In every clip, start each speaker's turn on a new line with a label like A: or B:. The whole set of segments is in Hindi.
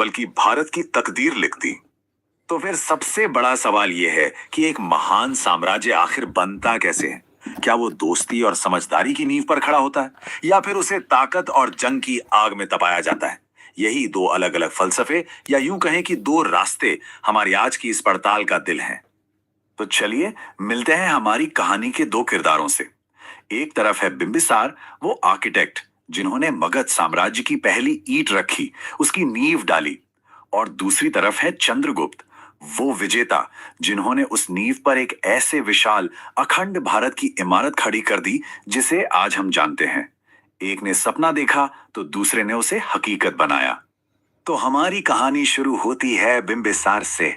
A: बल्कि भारत की तकदीर लिख दी। तो फिर सबसे बड़ा सवाल यह है कि एक महान साम्राज्य आखिर बनता कैसे है? क्या वो दोस्ती और समझदारी की नींव पर खड़ा होता है, या फिर उसे ताकत और जंग की आग में तपाया जाता है? यही दो अलग अलग फलसफे, या यूं कहें कि दो रास्ते, हमारी आज की इस पड़ताल का दिल हैं। तो चलिए मिलते हैं हमारी कहानी के दो किरदारों से। एक तरफ है बिंबिसार, वो आर्किटेक्ट जिन्होंने मगध साम्राज्य की पहली ईंट रखी, उसकी नींव डाली। और दूसरी तरफ है चंद्रगुप्त, वो विजेता जिन्होंने उस नींव पर एक ऐसे विशाल अखंड भारत की इमारत खड़ी कर दी जिसे आज हम जानते हैं। एक ने सपना देखा तो दूसरे ने उसे हकीकत बनाया। तो हमारी कहानी शुरू होती है बिंबिसार से।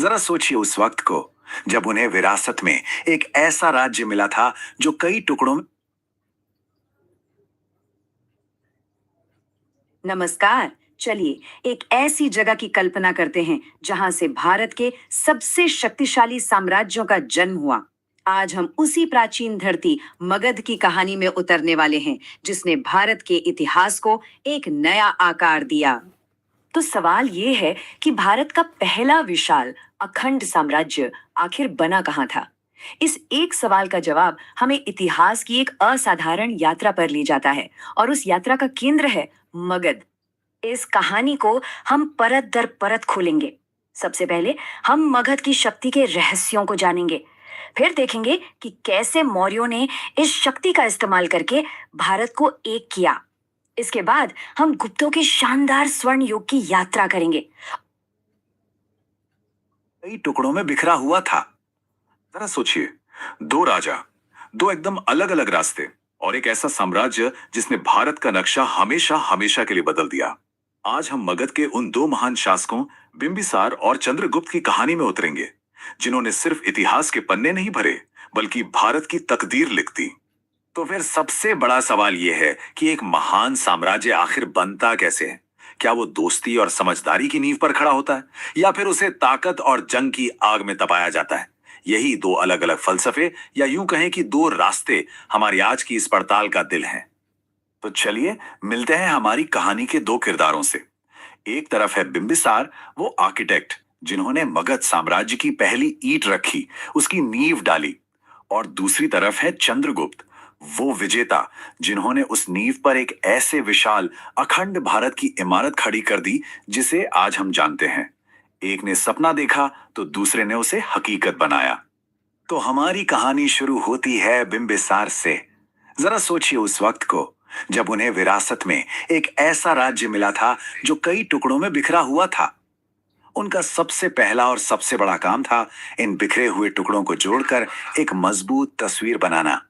A: जरा सोचिए उस वक्त को जब उन्हें विरासत में एक ऐसा राज्य मिला था जो कई टुकड़ों में।
B: नमस्कार। चलिए एक ऐसी जगह की कल्पना करते हैं जहां से भारत के सबसे शक्तिशाली साम्राज्यों का जन्म हुआ। आज हम उसी प्राचीन धरती मगध की कहानी में उतरने वाले हैं, जिसने भारत के इतिहास को एक नया आकार दिया। तो सवाल ये है कि भारत का पहला विशाल अखंड साम्राज्य आखिर बना कहाँ था? इस एक सवाल का जवाब हमें इतिहास की एक असाधारण यात्रा पर ले जाता है, और उस यात्रा का केंद्र है मगध। इस कहानी को हम परत दर परत खोलेंगे। सबसे पहले हम मगध की शक्ति के रहस्यों को जानेंगे। फिर देखेंगे कि कैसे मौर्यों ने इस शक्ति का इस्तेमाल करके भारत को एक किया। इसके बाद हम गुप्तों के शानदार स्वर्ण युग की यात्रा करेंगे।
A: कई टुकड़ों में बिखरा हुआ था। जरा सोचिए, दो राजा, दो एकदम अलग अलग रास्ते, और एक ऐसा साम्राज्य जिसने भारत का नक्शा हमेशा हमेशा के लिए बदल दिया। आज हम मगध के उन दो महान शासकों बिंबिसार और चंद्रगुप्त की कहानी में उतरेंगे, जिन्होंने सिर्फ इतिहास के पन्ने नहीं भरे, बल्कि भारत की तकदीर लिख दी। तो फिर सबसे बड़ा सवाल यह है कि एक महान साम्राज्य आखिर बनता कैसे है? क्या वो दोस्ती और समझदारी की नींव पर खड़ा होता है, या फिर उसे ताकत और जंग की आग में तपाया जाता है? यही दो अलग अलग फलसफे, या यूं कहें कि दो रास्ते, हमारी आज की इस पड़ताल का दिल हैं। तो चलिए मिलते हैं हमारी कहानी के दो किरदारों से। एक तरफ है बिंबिसार, वो आर्किटेक्ट जिन्होंने मगध साम्राज्य की पहली ईंट रखी, उसकी नींव डाली। और दूसरी तरफ है चंद्रगुप्त, वो विजेता जिन्होंने उस नींव पर एक ऐसे विशाल अखंड भारत की इमारत खड़ी कर दी जिसे आज हम जानते हैं। एक ने सपना देखा तो दूसरे ने उसे हकीकत बनाया। तो हमारी कहानी शुरू होती है बिंबिसार से। जरा सोचिए उस वक्त को जब उन्हें विरासत में एक ऐसा राज्य मिला था जो कई टुकड़ों में बिखरा हुआ था। उनका सबसे पहला और सबसे बड़ा काम था इन बिखरे हुए टुकड़ों को जोड़कर एक मजबूत तस्वीर बनाना।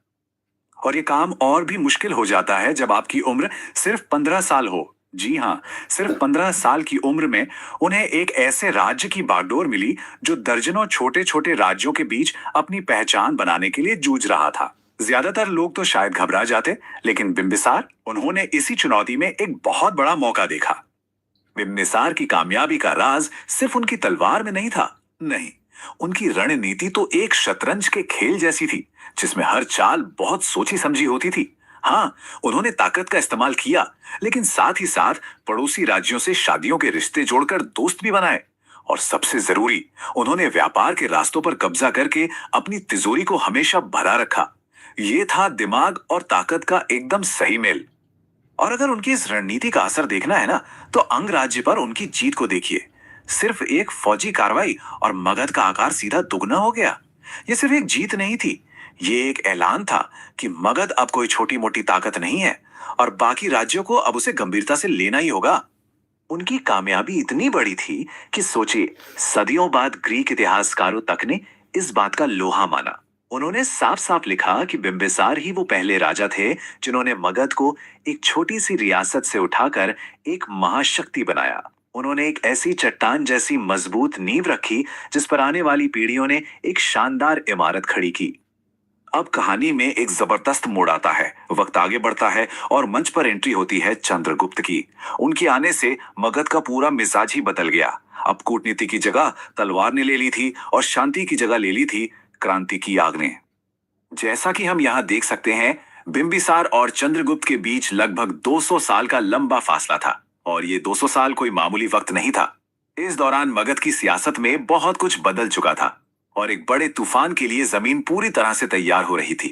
A: और ये काम और भी मुश्किल हो जाता है जब आपकी उम्र सिर्फ 15 साल हो। जी हाँ, सिर्फ 15 साल की उम्र में उन्हें एक ऐसे राज्य की बागडोर मिली जो दर्जनों छोटे छोटे राज्यों के बीच अपनी पहचान बनाने के लिए जूझ रहा था। ज्यादातर लोग तो शायद घबरा जाते, लेकिन बिंबिसार, उन्होंने इसी चुनौती में एक बहुत बड़ा मौका देखा। बिंबिसार की कामयाबी का राज सिर्फ उनकी तलवार में नहीं था। नहीं, उनकी रणनीति तो एक शतरंज के खेल जैसी थी, जिसमें हर चाल बहुत सोची समझी होती थी। हाँ, उन्होंने ताकत का इस्तेमाल किया, लेकिन साथ ही साथ पड़ोसी राज्यों से शादियों के रिश्ते जोड़कर दोस्त भी बनाए। और सबसे जरूरी, उन्होंने व्यापार के रास्तों पर कब्जा करके अपनी तिजोरी को हमेशा भरा रखा। ये था दिमाग और ताकत का एकदम सही मेल। और अगर उनकी इस रणनीति का असर देखना है ना, तो अंग राज्य पर उनकी जीत को देखिए। सिर्फ एक फौजी कार्रवाई और मगध का आकार सीधा दुगना हो गया। ये सिर्फ एक जीत नहीं थी, ये एक ऐलान था कि मगध अब कोई छोटी मोटी ताकत नहीं है, और बाकी राज्यों को अब उसे गंभीरता से लेना ही होगा। उनकी कामयाबी इतनी बड़ी थी कि सोचिए, सदियों बाद ग्रीक इतिहासकारों तक ने इस बात का लोहा माना। उन्होंने साफ साफ लिखा कि बिंबिसार ही वो पहले राजा थे जिन्होंने मगध को एक छोटी सी रियासत से उठाकर एक महाशक्ति बनाया। उन्होंने एक ऐसी चट्टान जैसी मजबूत नींव रखी जिस पर आने वाली पीढ़ियों ने एक शानदार इमारत खड़ी की। अब कहानी में एक जबरदस्त मोड़ आता है, वक्त आगे बढ़ता है और मंच पर एंट्री होती है चंद्रगुप्त की। उनके आने से मगध का पूरा मिजाज ही बदल गया। अब कूटनीति की जगह तलवार ने ले ली थी, और शांति की जगह ले ली थी क्रांति की आग ने। जैसा कि हम यहाँ देख सकते हैं, बिंबिसार और चंद्रगुप्त के बीच लगभग 200 साल का लंबा फासला था। और ये 200 साल कोई मामूली वक्त नहीं था। इस दौरान मगध की सियासत में बहुत कुछ बदल चुका था और एक बड़े तूफान के लिए जमीन पूरी तरह से तैयार हो रही थी।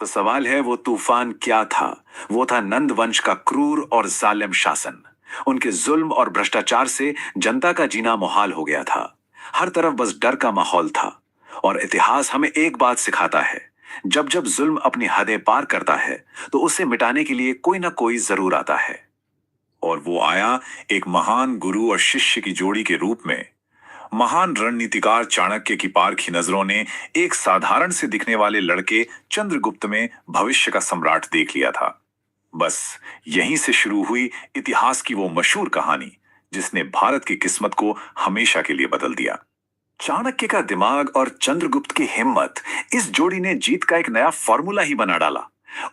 A: तो सवाल है, वो तूफान क्या था? वो था नंद वंश का क्रूर और जालिम शासन। उनके जुल्म और भ्रष्टाचार से जनता का जीना मुहाल हो गया था। हर तरफ बस डर का माहौल था। और इतिहास हमें एक बात सिखाता है, जब जब जुल्म अपनी हदें पार करता है तो उसे मिटाने के लिए कोई ना कोई जरूर आता है। और वो आया एक महान गुरु और शिष्य की जोड़ी के रूप में। महान रणनीतिकार चाणक्य की पारखी नजरों ने एक साधारण से दिखने वाले लड़के चंद्रगुप्त में भविष्य का सम्राट देख लिया था। बस यहीं से शुरू हुई इतिहास की वो मशहूर कहानी जिसने भारत की किस्मत को हमेशा के लिए बदल दिया। चाणक्य का दिमाग और चंद्रगुप्त की हिम्मत, इस जोड़ी ने जीत का एक नया फॉर्मूला ही बना डाला।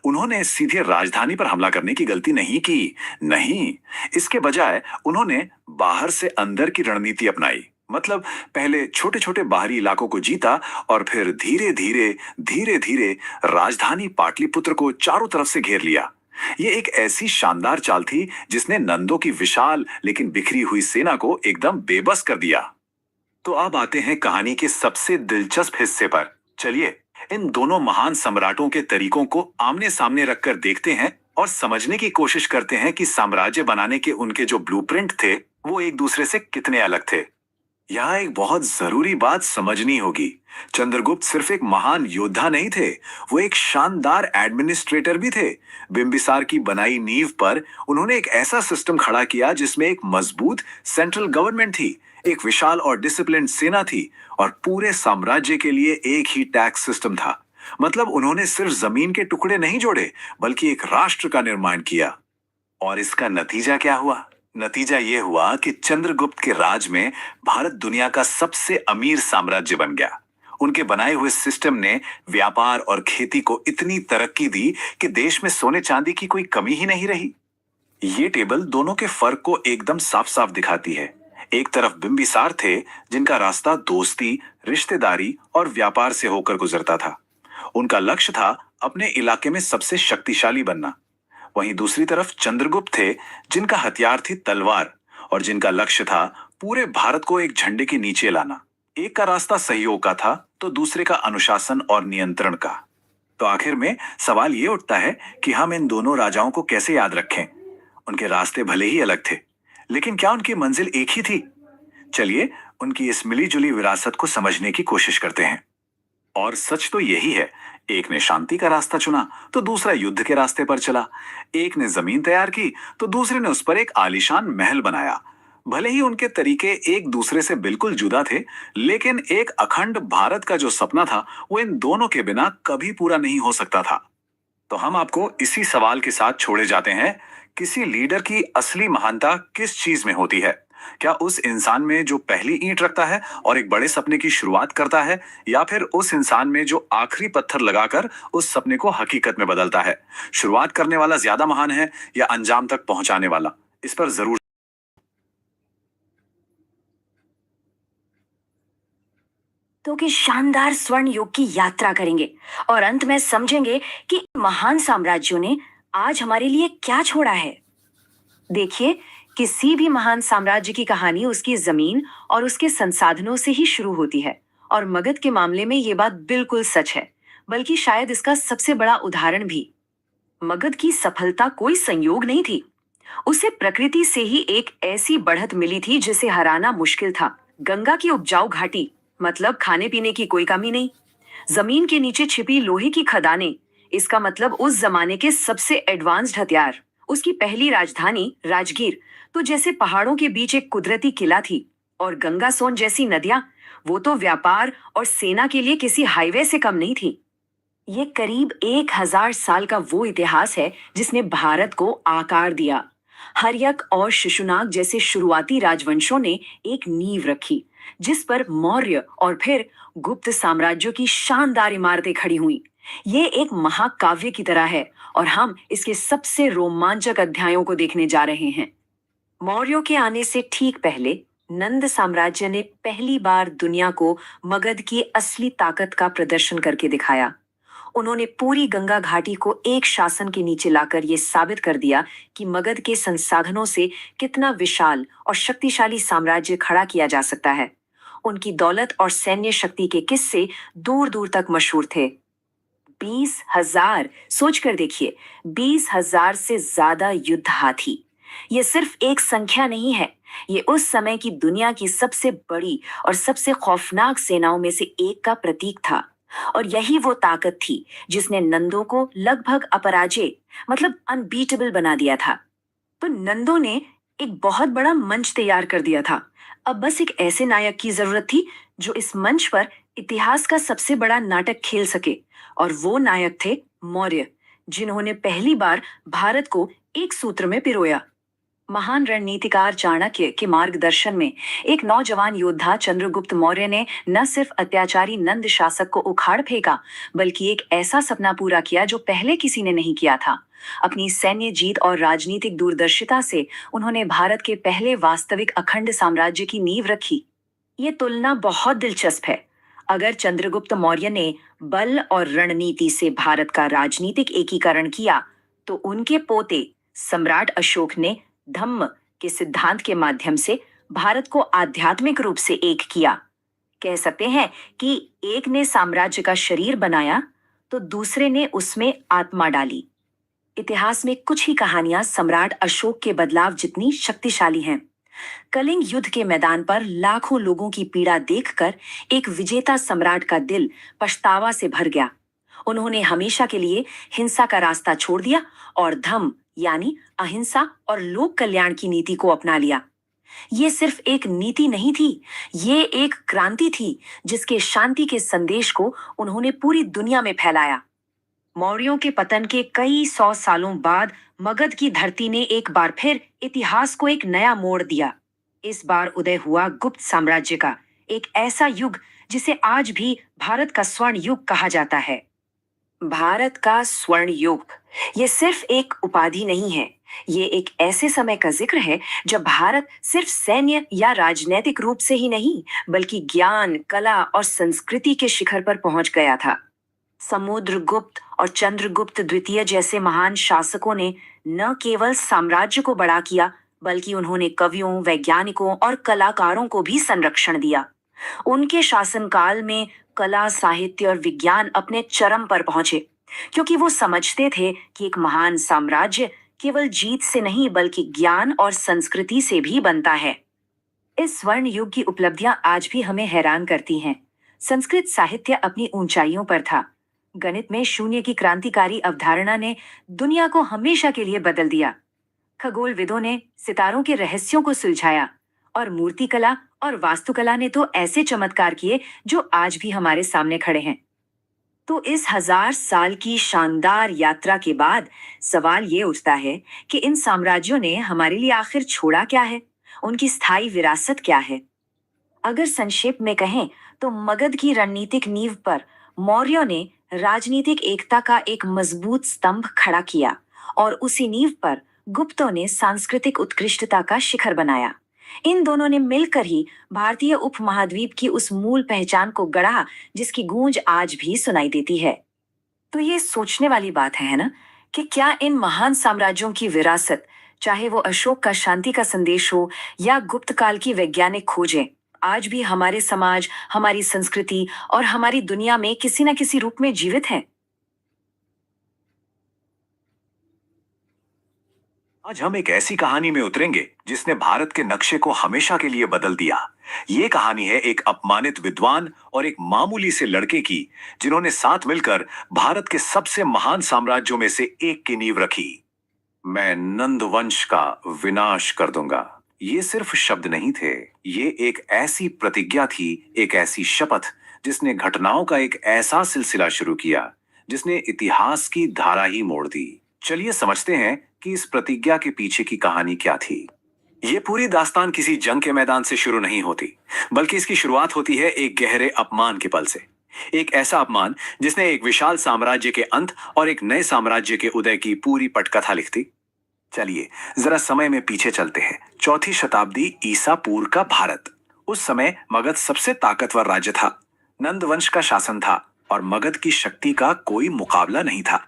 A: उन्होंने सीधे राजधानी पर हमला करने की गलती नहीं की। नहीं, इसके बजाय उन्होंने बाहर से अंदर की रणनीति अपनाई। मतलब पहले छोटे छोटे बाहरी इलाकों को जीता और फिर धीरे धीरे राजधानी पाटलिपुत्र को चारों तरफ से घेर लिया। ये एक ऐसी शानदार चाल थी जिसने नंदों की विशाल लेकिन बिखरी हुई सेना को एकदम बेबस कर दिया। तो अब आते हैं कहानी के सबसे दिलचस्प हिस्से पर। चलिए इन दोनों महान सम्राटों के तरीकों को आमने सामने रखकर देखते हैं और समझने की कोशिश करते हैं कि साम्राज्य बनाने के उनके जो ब्लूप्रिंट थे वो एक दूसरे से कितने अलग थे। यहाँ एक बहुत जरूरी बात समझनी होगी। चंद्रगुप्त सिर्फ एक महान योद्धा नहीं थे, वो एक शानदार एडमिनिस्ट्रेटर भी थे। बिंबिसार की बनाई नींव पर उन्होंने एक ऐसा सिस्टम खड़ा किया जिसमें एक मजबूत सेंट्रल गवर्नमेंट थी, एक विशाल और डिसिप्लिन सेना थी और पूरे साम्राज्य के लिए एक ही टैक्स सिस्टम था। मतलब उन्होंने सिर्फ जमीन के टुकड़े नहीं जोड़े बल्कि एक राष्ट्र का निर्माण किया। और इसका नतीजा क्या हुआ? नतीजा यह हुआ कि चंद्रगुप्त के राज में भारत दुनिया का सबसे अमीर साम्राज्य बन गया। उनके बनाए हुए सिस्टम ने व्यापार और खेती को इतनी तरक्की दी कि देश में सोने चांदी की कोई कमी ही नहीं रही। ये टेबल दोनों के फर्क को एकदम साफ साफ दिखाती है। एक तरफ बिंबिसार थे जिनका रास्ता दोस्ती, रिश्तेदारी और व्यापार से होकर गुजरता था। उनका लक्ष्य था अपने इलाके में सबसे शक्तिशाली बनना। वहीं दूसरी तरफ चंद्रगुप्त थे जिनका हथियार थी तलवार और जिनका लक्ष्य था पूरे भारत को एक झंडे के नीचे लाना। एक का रास्ता सहयोग का था तो दूसरे का अनुशासन और नियंत्रण का। तो आखिर में सवाल ये उठता है कि हम इन दोनों राजाओं को कैसे याद रखें? उनके रास्ते भले ही अलग थे, लेकिन क्या उनकी मंजिल एक ही थी? चलिए उनकी इस मिलीजुली विरासत को समझने की कोशिश करते हैं। और सच तो यही है, एक ने शांति का रास्ता चुना तो दूसरा युद्ध के रास्ते पर चला। एक ने जमीन तैयार की तो दूसरे ने उस पर एक आलीशान महल बनाया। भले ही उनके तरीके एक दूसरे से बिल्कुल जुदा थे, लेकिन एक अखंड भारत का जो सपना था वो इन दोनों के बिना कभी पूरा नहीं हो सकता था। तो हम आपको इसी सवाल के साथ छोड़े जाते हैं, किसी लीडर की असली महानता किस चीज में होती है? क्या उस इंसान में जो पहली ईंट रखता है और एक बड़े सपने की शुरुआत करता है, या फिर उस इंसान में जो आखिरी पत्थर लगाकर उस सपने को हकीकत में बदलता है? शुरुआत करने वाला ज्यादा महान है या अंजाम तक पहुंचाने वाला? इस पर जरूर।
B: तो कि शानदार स्वर्ण युग की यात्रा करेंगे और अंत में समझेंगे कि महान साम्राज्यों ने आज हमारे लिए क्या छोड़ा है। देखिए, किसी भी महान साम्राज्य की कहानी उसकी जमीन और उसके संसाधनों से ही शुरू होती है और मगध के मामले में ये बात बिल्कुल सच है, बल्कि शायद इसका सबसे बड़ा उदाहरण भी। मगध की सफलता कोई संयोग नहीं थी, उसे प्रकृति से ही एक ऐसी बढ़त मिली थी जिसे हराना मुश्किल था। गंगा की उपजाऊ घाटी, मतलब खाने पीने की कोई कमी नहीं। जमीन के नीचे छिपी लोहे की खदानें, इसका मतलब उस जमाने के सबसे एडवांस्ड हथियार। उसकी पहली राजधानी राजगीर तो जैसे पहाड़ों के बीच एक कुदरती किला थी। और गंगा सोन जैसी नदियां, वो तो व्यापार और सेना के लिए किसी हाईवे से कम नहीं थी। ये करीब 1000 साल का वो इतिहास है जिसने भारत को आकार दिया। हर्यक और शिशुनाग जैसे शुरुआती राजवंशों ने एक नींव रखी जिस पर मौर्य और फिर गुप्त साम्राज्यों की शानदार इमारतें खड़ी हुई। ये एक महाकाव्य की तरह है और हम इसके सबसे रोमांचक अध्यायों को देखने जा रहे हैं। मौर्यों के आने से ठीक पहले नंद साम्राज्य ने पहली बार दुनिया को मगध की असली ताकत का प्रदर्शन करके दिखाया। उन्होंने पूरी गंगा घाटी को एक शासन के नीचे लाकर यह साबित कर दिया कि मगध के संसाधनों से कितना विशाल और शक्तिशाली साम्राज्य खड़ा किया जा सकता है। उनकी दौलत और सैन्य शक्ति के किस्से दूर दूर तक मशहूर थे। 20,000, सोचकर देखिए, 20,000 से ज्यादा युद्ध हाथी। ये सिर्फ एक संख्या नहीं है, ये उस समय की दुनिया की सबसे बड़ी और सबसे खौफनाक सेनाओं में से एक का प्रतीक था। और यही वो ताकत थी जिसने नंदों को लगभग अपराजय, मतलब अनबीटेबल बना दिया था। तो नंदों ने एक बहुत बड़ा मंच तैयार कर दिया था। अब बस एक ऐसे नायक की जरूरत थी जो इस मंच पर इतिहास का सबसे बड़ा नाटक खेल सके। और वो नायक थे मौर्य, जिन्होंने पहली बार भारत को एक सूत्र में पिरोया। महान रणनीतिकार चाणक्य के मार्गदर्शन में एक नौजवान योद्धा चंद्रगुप्त मौर्य ने न सिर्फ अत्याचारी नंद शासक को उखाड़ फेंका, बल्कि एक ऐसा सपना पूरा किया जो पहले किसी ने नहीं किया था। अपनी सैन्य जीत और राजनीतिक दूरदर्शिता से उन्होंने भारत के पहले वास्तविक अखंड साम्राज्य की नींव रखी। ये तुलना बहुत दिलचस्प है। अगर चंद्रगुप्त मौर्य ने बल और रणनीति से भारत का राजनीतिक एकीकरण किया, तो उनके पोते सम्राट अशोक ने धम्म के सिद्धांत के माध्यम से भारत को आध्यात्मिक रूप से एक किया। कह सकते हैं कि एक ने साम्राज्य का शरीर बनाया तो दूसरे ने उसमें आत्मा डाली। इतिहास में कुछ ही कहानियां सम्राट अशोक के बदलाव जितनी शक्तिशाली हैं। कलिंग युद्ध के मैदान पर लाखों लोगों की पीड़ा देखकर एक विजेता सम्राट का दिल पछतावा से भर गया। उन्होंने हमेशा के लिए हिंसा का रास्ता छोड़ दिया और धम्म यानी अहिंसा और लोक कल्याण की नीति को अपना लिया। ये सिर्फ एक नीति नहीं थी, ये एक क्रांति थी जिसके शांति के संदेश को उन्होंने पूरी दुनिया में फैलाया। मौर्यों के पतन के कई सौ सालों बाद मगध की धरती ने एक बार फिर इतिहास को एक नया मोड़ दिया। इस बार उदय हुआ गुप्त साम्राज्य का एक ऐसा युग जिसे आज भी भारत का स्वर्ण युग कहा जाता है। भारत का स्वर्ण युग ये सिर्फ एक उपाधि नहीं है, ये एक ऐसे समय का जिक्र है जब भारत सिर्फ सैन्य या राजनीतिक रूप से ही नहीं, बल्कि ज्ञान, कला और संस्कृति के शिखर पर पहुंच गया था। समुद्रगुप्त और चंद्रगुप्त द्वितीय जैसे महान शासकों ने न केवल साम्राज्य को बड़ा किया, बल्कि उन्होंने कवियों, वैज्ञानिकों और कलाकारों को भी संरक्षण दिया। उनके शासनकाल में कला, साहित्य और विज्ञान अपने चरम पर पहुंचे, क्योंकि वो समझते थे कि एक महान साम्राज्य केवल जीत से नहीं, बल्कि ज्ञान और संस्कृति से भी बनता है। इस स्वर्ण युग की उपलब्धियां आज भी हमें हैरान करती हैं। संस्कृत साहित्य अपनी ऊंचाइयों पर था। गणित में शून्य की क्रांतिकारी अवधारणा ने दुनिया को हमेशा के लिए बदल दिया। खगोलविदों ने सितारों के रहस्यों को सुलझाया और मूर्तिकला और वास्तुकला ने तो ऐसे चमत्कार किए जो आज भी हमारे सामने खड़े हैं। तो इस 1000 साल की शानदार यात्रा के बाद सवाल ये उठता है कि इन साम्राज्यों ने हमारे लिए आखिर छोड़ा क्या है, उनकी स्थायी विरासत क्या है। अगर संक्षेप में कहें तो मगध की रणनीतिक नींव पर मौर्यों ने राजनीतिक एकता का एक मजबूत स्तंभ खड़ा किया और उसी नींव पर गुप्तों ने सांस्कृतिक उत्कृष्टता का शिखर बनाया। इन दोनों ने मिलकर ही भारतीय उपमहाद्वीप की उस मूल पहचान को गढ़ा जिसकी गूंज आज भी सुनाई देती है। तो ये सोचने वाली बात है ना, कि क्या इन महान साम्राज्यों की विरासत, चाहे वो अशोक का शांति का संदेश हो या गुप्त काल की वैज्ञानिक खोजें, आज भी हमारे समाज, हमारी संस्कृति और हमारी दुनिया में किसी न किसी रूप में जीवित है।
A: आज हम एक ऐसी कहानी में उतरेंगे जिसने भारत के नक्शे को हमेशा के लिए बदल दिया। ये कहानी है एक अपमानित विद्वान और एक मामूली से लड़के की, जिन्होंने साथ मिलकर भारत के सबसे महान साम्राज्यों में से एक की नींव रखी। मैं नंद वंश का विनाश कर दूंगा। ये सिर्फ शब्द नहीं थे, ये एक ऐसी प्रतिज्ञा थी, एक ऐसी शपथ जिसने घटनाओं का एक ऐसा सिलसिला शुरू किया जिसने इतिहास की धारा ही मोड़ दी। चलिए समझते हैं कि इस प्रतिज्ञा के पीछे की कहानी क्या थी। ये पूरी दास्तान किसी जंग के मैदान से शुरू नहीं होती, बल्कि इसकी शुरुआत होती है एक गहरे अपमान के पल से। एक ऐसा अपमान जिसने एक विशाल साम्राज्य के अंत और एक नए साम्राज्य के उदय की पूरी पटकथा लिख दी। चलिए जरा समय में पीछे चलते हैं। 4वीं शताब्दी ईसा पूर्व का भारत। उस समय मगध सबसे ताकतवर राज्य था। नंद वंश का शासन था। और मगध की शक्ति का कोई मुकाबला नहीं था।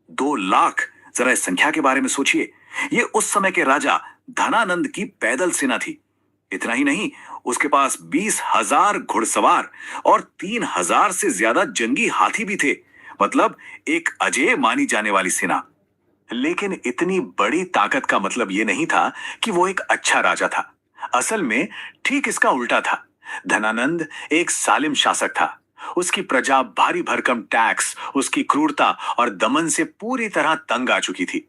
A: 2 लाख, जरा इस संख्या के बारे में सोचिए। ये उस समय के राजा धनानंद की पैदल सेना थी। इतना ही नहीं, उसके पास 20,000 घुड़सवार और 3,000 से ज्यादा जंगी हाथी भी थे। मतलब एक अजेय मानी जाने वाली सेना। लेकिन इतनी बड़ी ताकत का मतलब यह नहीं था कि वो एक अच्छा राजा था। असल में ठीक इसका उल्टा था। धनानंद एक जालिम शासक था। उसकी प्रजा भारी भरकम टैक्स, उसकी क्रूरता और दमन से पूरी तरह तंग आ चुकी थी।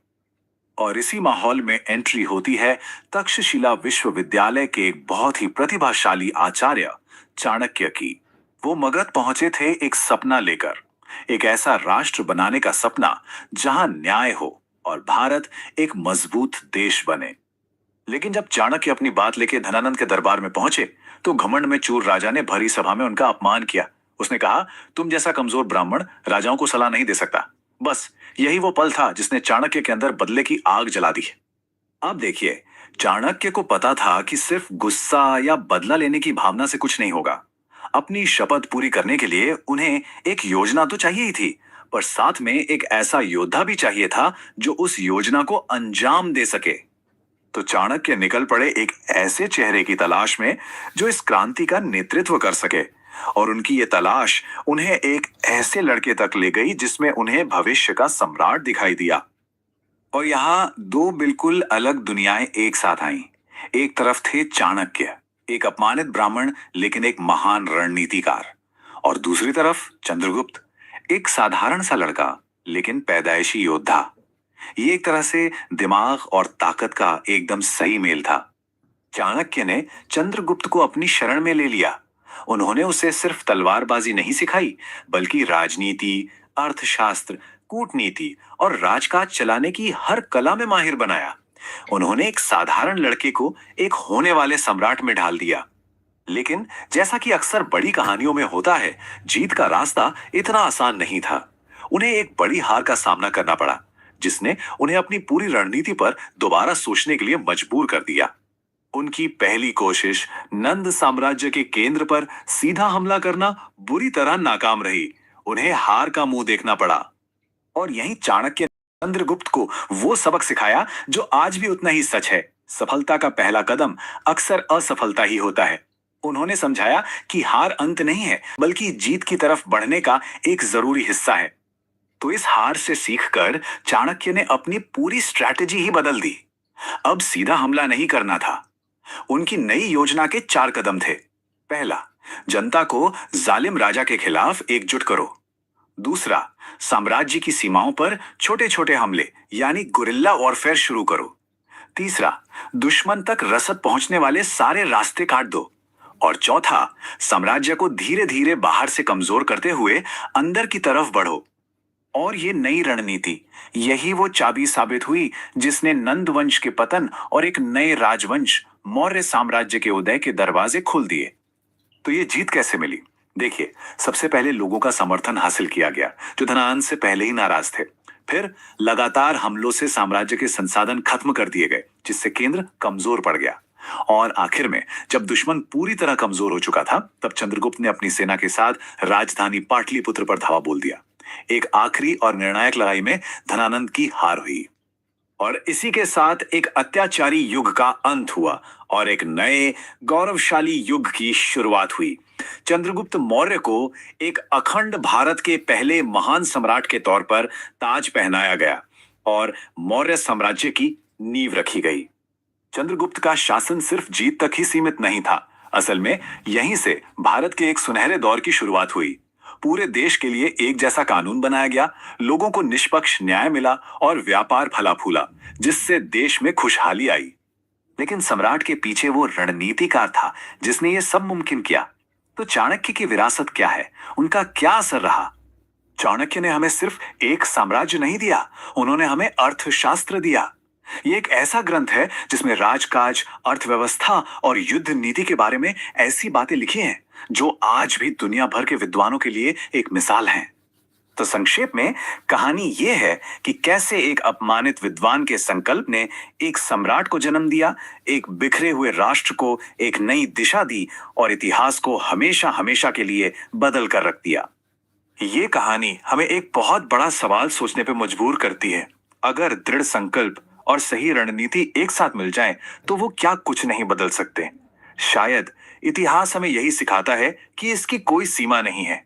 A: और इसी माहौल में एंट्री होती है तक्षशिला विश्वविद्यालय के एक बहुत ही प्रतिभाशाली आचार्य चाणक्य की। वो मगध पहुंचे थे एक सपना लेकर, एक ऐसा राष्ट्र बनाने का सपना जहां न्याय हो और भारत एक मजबूत देश बने। लेकिन जब चाणक्य अपनी बात लेके धनानंद के दरबार में पहुंचे तो घमंड में चूर राजा ने भरी सभा में उनका अपमान किया। उसने कहा, तुम जैसा कमजोर ब्राह्मण राजाओं को सलाह नहीं दे सकता। बस यही वो पल था जिसने चाणक्य के अंदर बदले की आग जला दी। अब देखिए, चाणक्य को पता था कि सिर्फ गुस्सा या बदला लेने की भावना से कुछ नहीं होगा। अपनी शपथ पूरी करने के लिए उन्हें एक योजना तो चाहिए ही थी, पर साथ में एक ऐसा योद्धा भी चाहिए था जो उस योजना को अंजाम दे सके। तो चाणक्य निकल पड़े एक ऐसे चेहरे की तलाश में जो इस क्रांति का नेतृत्व कर सके। और उनकी ये तलाश उन्हें एक ऐसे लड़के तक ले गई जिसमें उन्हें भविष्य का सम्राट दिखाई दिया। और यहां 2 बिल्कुल अलग दुनियाएं एक साथ आईं। एक तरफ थे चाणक्य, एक अपमानित ब्राह्मण लेकिन एक महान रणनीतिकार, और दूसरी तरफ चंद्रगुप्त, एक साधारण सा लड़का लेकिन पैदाइशी योद्धा। ये एक तरह से दिमाग और ताकत का एकदम सही मेल था। चाणक्य ने चंद्रगुप्त को अपनी शरण में ले लिया। उन्होंने उसे सिर्फ तलवारबाजी नहीं सिखाई, बल्कि राजनीति, अर्थशास्त्र, कूटनीति और राजकाज चलाने की हर कला में माहिर बनाया। उन्होंने एक साधारण लड़के को एक होने वाले सम्राट में ढाल दिया। लेकिन जैसा कि अक्सर बड़ी कहानियों में होता है, जीत का रास्ता इतना आसान नहीं था। उन्हें एक बड़ी हार का सामना करना पड़ा, जिसने उन्हें अपनी पूरी रणनीति पर दोबारा सोचने के लिए मजबूर कर दिया। उनकी पहली कोशिश नंद साम्राज्य के केंद्र पर सीधा हमला करना बुरी तरह नाकाम रही। उन्हें हार का मुंह देखना पड़ा। और यहीं चाणक्य ने चंद्रगुप्त को वो सबक सिखाया जो आज भी उतना ही सच है। सफलता का पहला कदम अक्सर असफलता ही होता है। उन्होंने समझाया कि हार अंत नहीं है, बल्कि जीत की तरफ बढ़ने का एक जरूरी हिस्सा है। तो इस हार से सीखकर चाणक्य ने अपनी पूरी स्ट्रैटेजी ही बदल दी। अब सीधा हमला नहीं करना था। उनकी नई योजना के 4 कदम थे। पहला, जनता को जालिम राजा के खिलाफ एकजुट करो। दूसरा, साम्राज्य की सीमाओं पर छोटे छोटे हमले यानी गुरिल्ला वॉरफेयर शुरू करो। तीसरा, दुश्मन तक रसद पहुंचने वाले सारे रास्ते काट दो। और चौथा, साम्राज्य को धीरे धीरे बाहर से कमजोर करते हुए अंदर की तरफ बढ़ो। और ये नई रणनीति, यही वो चाबी साबित हुई जिसने नंद वंश के पतन और एक नए राजवंश मौर्य साम्राज्य के उदय के दरवाजे खोल दिए। तो ये जीत कैसे मिली? देखिए, सबसे पहले लोगों का समर्थन हासिल किया गया जो धनानंद से पहले ही नाराज थे। फिर लगातार हमलों से साम्राज्य के संसाधन खत्म कर दिए गए, जिससे केंद्र कमजोर पड़ गया। और आखिर में जब दुश्मन पूरी तरह कमजोर हो चुका था, तब चंद्रगुप्त ने अपनी सेना के साथ राजधानी पाटलिपुत्र पर धावा बोल दिया। एक आखिरी और निर्णायक लड़ाई में धनानंद की हार हुई और इसी के साथ एक अत्याचारी युग का अंत हुआ और एक नए गौरवशाली युग की शुरुआत हुई। चंद्रगुप्त मौर्य को एक अखंड भारत के पहले महान सम्राट के तौर पर ताज पहनाया गया और मौर्य साम्राज्य की नींव रखी गई। चंद्रगुप्त का शासन सिर्फ जीत तक ही सीमित नहीं था। असल में यहीं से भारत के एक सुनहरे दौर की शुरुआत हुई। पूरे देश के लिए एक जैसा कानून बनाया गया, लोगों को निष्पक्ष न्याय मिला और व्यापार फला फूला, जिससे देश में खुशहाली आई। लेकिन सम्राट के पीछे वो रणनीतिकार था जिसने ये सब मुमकिन किया। तो चाणक्य की विरासत क्या है, उनका क्या असर रहा? चाणक्य ने हमें सिर्फ एक साम्राज्य नहीं दिया, उन्होंने हमें अर्थशास्त्र दिया। ये एक ऐसा ग्रंथ है जिसमें राजकाज, अर्थव्यवस्था और युद्ध नीति के बारे में ऐसी बातें लिखी हैं जो आज भी दुनिया भर के विद्वानों के लिए एक मिसाल हैं। तो संक्षेप में कहानी यह है कि कैसे एक अपमानित विद्वान के संकल्प ने एक सम्राट को जन्म दिया, एक बिखरे हुए राष्ट्र को एक नई दिशा दी और इतिहास को हमेशा हमेशा के लिए बदल कर रख दिया। ये कहानी हमें एक बहुत बड़ा सवाल सोचने पे मजबूर करती है। अगर दृढ़ संकल्प और सही रणनीति एक साथ मिल जाएं, तो वो क्या कुछ नहीं बदल सकते। शायद इतिहास हमें यही सिखाता है कि इसकी कोई सीमा नहीं है।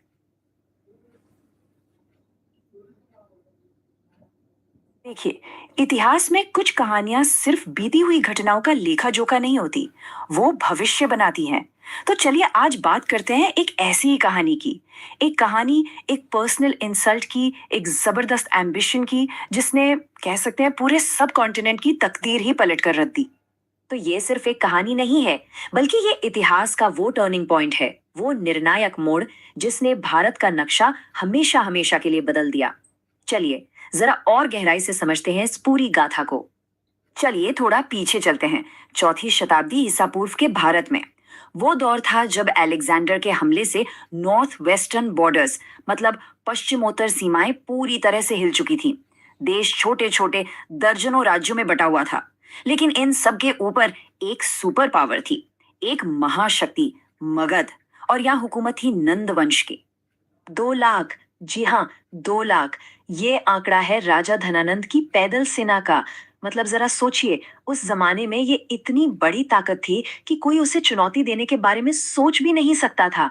B: देखिए, इतिहास में कुछ कहानियां सिर्फ बीती हुई घटनाओं का लेखा जोखा नहीं होती, वो भविष्य बनाती हैं। तो चलिए आज बात करते हैं एक ऐसी ही कहानी की। एक कहानी, एक पर्सनल इंसल्ट की, एक जबरदस्त एम्बिशन की, जिसने कह सकते हैं पूरे सब कॉन्टिनेंट की तकदीर ही पलट कर रख दी। तो ये सिर्फ एक कहानी नहीं है, बल्कि ये इतिहास का वो टर्निंग पॉइंट है, वो निर्णायक मोड़ जिसने भारत का नक्शा हमेशा हमेशा के लिए बदल दिया। चलिए जरा और गहराई से समझते हैं इस पूरी गाथा को। चलिए थोड़ा पीछे चलते हैं, चौथी शताब्दी ईसा पूर्व के भारत में। वो दौर था जब अलेक्जेंडर के हमले से नॉर्थ वेस्टर्न बॉर्डर्स, मतलब पश्चिमोत्तर सीमाएं पूरी तरह से हिल चुकी थी। देश छोटे छोटे दर्जनों राज्यों में बटा हुआ था, लेकिन इन सब के ऊपर एक सुपर पावर थी, एक महाशक्ति, मगध। और यहाँ हुकूमत थी नंद वंश की। 2 लाख, जी हाँ, 2 लाख, ये आंकड़ा है राजा धनानंद की पैदल सेना का। मतलब जरा सोचिए, उस जमाने में ये इतनी बड़ी ताकत थी कि कोई उसे चुनौती देने के बारे में सोच भी नहीं सकता था।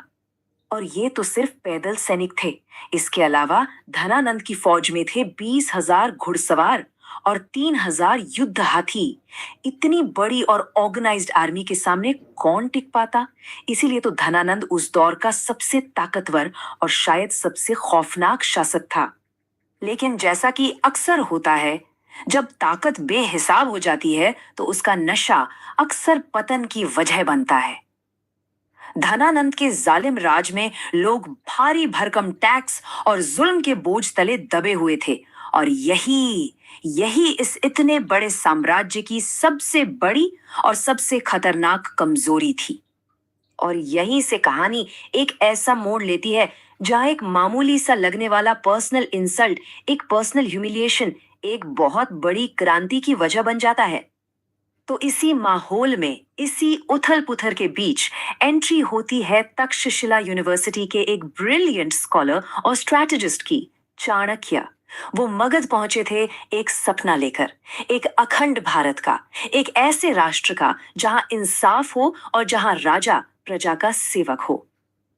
B: और ये तो सिर्फ पैदल सैनिक थे। इसके अलावा धनानंद की फौज में थे 20,000 घुड़सवार और 3,000 युद्ध हाथी। इतनी बड़ी और ऑर्गेनाइज्ड आर्मी के सामने कौन टिक पाता? इसीलिए तो धनानंद उस दौर का सबसे ताकतवर और शायद सबसे खौफनाक शासक था। लेकिन जैसा कि अक्सर होता है, जब ताकत बेहिसाब हो जाती है तो उसका नशा अक्सर पतन की वजह बनता है। धनानंद के जालिम राज में लोग भारी भरकम टैक्स और जुल्म के बोझ तले दबे हुए थे, और यही यही इस इतने बड़े साम्राज्य की सबसे बड़ी और सबसे खतरनाक कमजोरी थी। और यहीं से कहानी एक ऐसा मोड़ लेती है जहां एक मामूली सा लगने वाला पर्सनल इंसल्ट, एक पर्सनल ह्यूमिलिएशन, एक बहुत बड़ी क्रांति की वजह बन जाता है। तो इसी माहौल में, इसी उथल पुथल के बीच एंट्री होती है तक्षशिला यूनिवर्सिटी के एक ब्रिलियंट स्कॉलर और स्ट्रैटेजिस्ट की, चाणक्य। वो मगध पहुंचे थे एक सपना लेकर, एक अखंड भारत का, एक ऐसे राष्ट्र का जहां इंसाफ हो और जहां राजा प्रजा का सेवक हो।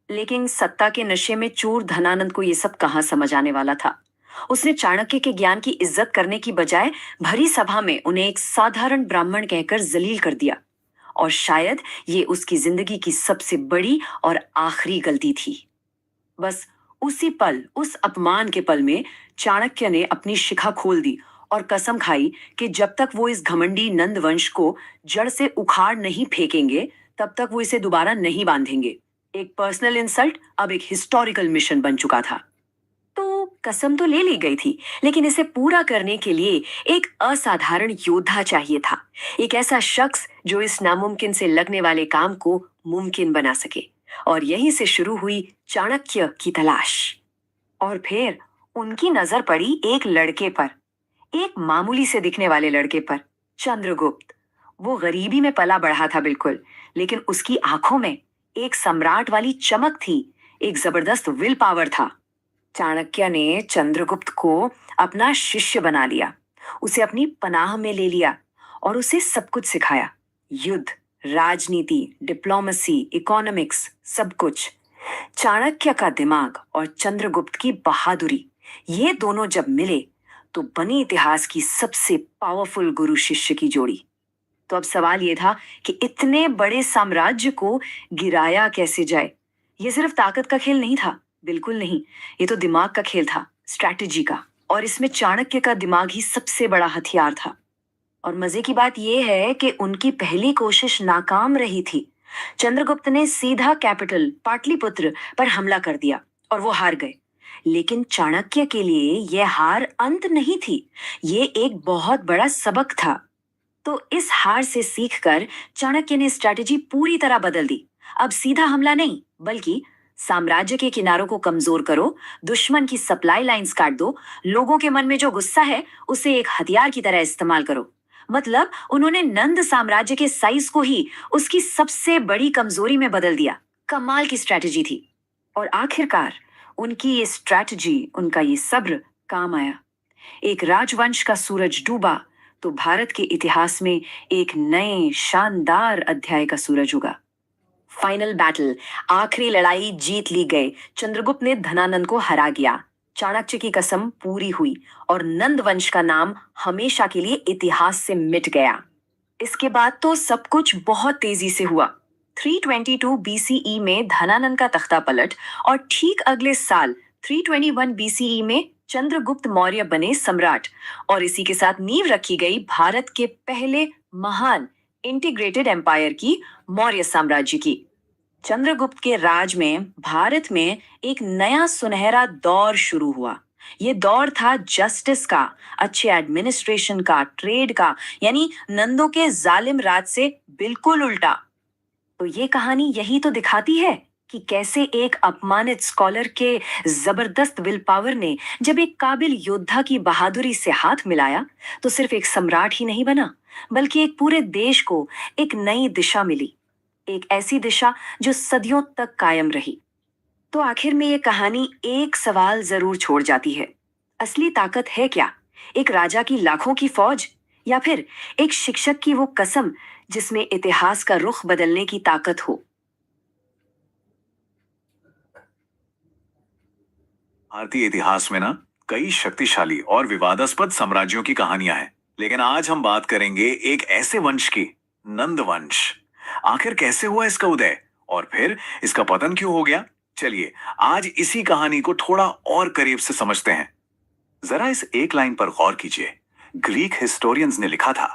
B: लेकिन सत्ता के नशे में चूर धनानंद को ये सब कहाँ समझ आने वाला था। उसने चाणक्य के ज्ञान की इज्जत करने की बजाय भरी सभा में उन्हें एक साधारण ब्राह्मण कहकर जलील कर दिया। और शायद ये उसकी जिंदगी की सबसे बड़ी और आखिरी गलती थी। बस उसी पल, उस अपमान के पल में चाणक्य ने अपनी शिखा खोल दी और कसम खाई कि जब तक वो इस घमंडी नंद वंश को जड़ से उखाड़ नहीं फेंकेंगे, तब तक वो इसे दोबारा नहीं बांधेंगे। एक पर्सनल इंसल्ट अब एक हिस्टोरिकल मिशन बन चुका था। तो कसम तो ले ली गई थी, लेकिन इसे पूरा करने के लिए एक असाधारण योद्धा चाहिए था। एक ऐसा शख्स जो इस नामुमकिन से लगने वाले काम को मुमकिन बना सके। और यहीं से शुरू हुई चाणक्य की तलाश। और फिर उनकी नजर पड़ी एक लड़के पर, एक मामूली से दिखने वाले लड़के पर, चंद्रगुप्त। वो गरीबी में पला बढ़ा था बिल्कुल, लेकिन उसकी आंखों में एक सम्राट वाली चमक थी, एक जबरदस्त विल पावर था। चाणक्य ने चंद्रगुप्त को अपना शिष्य बना लिया, उसे अपनी पनाह में ले लिया और उसे सब कुछ सिखाया। युद्ध, राजनीति, डिप्लोमेसी, इकोनॉमिक्स, सब कुछ। चाणक्य का दिमाग और चंद्रगुप्त की बहादुरी, ये दोनों जब मिले तो बनी इतिहास की सबसे पावरफुल गुरु शिष्य की जोड़ी। तो अब सवाल ये था कि इतने बड़े साम्राज्य को गिराया कैसे जाए। ये सिर्फ ताकत का खेल नहीं था, बिल्कुल नहीं। ये तो दिमाग का खेल था, स्ट्रैटेजी का। और इसमें चाणक्य का दिमाग ही सबसे बड़ा हथियार था। और मजे की बात यह है कि उनकी पहली कोशिश नाकाम रही थी। चंद्रगुप्त ने सीधा कैपिटल पाटलिपुत्र पर हमला कर दिया और वो हार गए। लेकिन चाणक्य के लिए यह हार अंत नहीं थी, ये एक बहुत बड़ा सबक था। तो इस हार से सीखकर चाणक्य ने स्ट्रैटेजी पूरी तरह बदल दी। अब सीधा हमला नहीं, बल्कि साम्राज्य के किनारों को कमजोर करो, दुश्मन की सप्लाई लाइंस काट दो, लोगों के मन में जो गुस्सा है उसे एक हथियार की तरह इस्तेमाल करो। मतलब उन्होंने नंद साम्राज्य के साइज को ही उसकी सबसे बड़ी कमजोरी में बदल दिया। कमाल की स्ट्रैटेजी थी। और आखिरकार उनकी ये स्ट्रैटेजी, उनका ये सब्र काम आया। एक राजवंश का सूरज डूबा तो भारत के इतिहास में एक नए शानदार अध्याय का सूरज उगा। फाइनल बैटल, आखिरी लड़ाई जीत ली गई। चंद्रगुप्त ने धनानंद को हरा गया। चाणक्य की कसम पूरी हुई और नंद वंश का नाम हमेशा के लिए इतिहास से मिट गया। इसके बाद तो सब कुछ बहुत तेजी से हुआ। 322 बीसीई में धनानंद का तख्ता पलट और ठीक अगले साल 321 बीसीई में चंद्रगुप्त मौर्य बने सम्राट, और इसी के साथ नींव रखी गई भारत के पहले महान इंटीग्रेटेड एम्पायर की, मौर्य साम्राज्य की। चंद्रगुप्त के राज में भारत में एक नया सुनहरा दौर शुरू हुआ। ये दौर था जस्टिस का, अच्छे एडमिनिस्ट्रेशन का, ट्रेड का, यानी नंदों के जालिम राज से बिल्कुल उल्टा। तो ये कहानी यही तो दिखाती है कि कैसे एक अपमानित स्कॉलर के जबरदस्त विल पावर ने जब एक काबिल योद्धा की बहादुरी से हाथ मिलाया तो सिर्फ एक सम्राट ही नहीं बना, बल्कि एक पूरे देश को एक नई दिशा मिली। एक ऐसी दिशा जो सदियों तक कायम रही। तो आखिर में ये कहानी एक सवाल जरूर छोड़ जाती है। असली ताकत है क्या? एक राजा की लाखों की फौज, या फिर एक शिक्षक की वो कसम जिसमें इतिहास का रुख बदलने की ताकत हो?
A: भारतीय इतिहास में ना कई शक्तिशाली और विवादास्पद साम्राज्यों की कहानियां हैं, लेकिन आज हम बात करेंगे एक ऐसे वंश की, नंद वंश। आखिर कैसे हुआ इसका उदय और फिर इसका पतन क्यों हो गया? चलिए आज इसी कहानी को थोड़ा और करीब से समझते हैं। जरा इस एक लाइन पर गौर कीजिए। ग्रीक हिस्टोरियंस ने लिखा था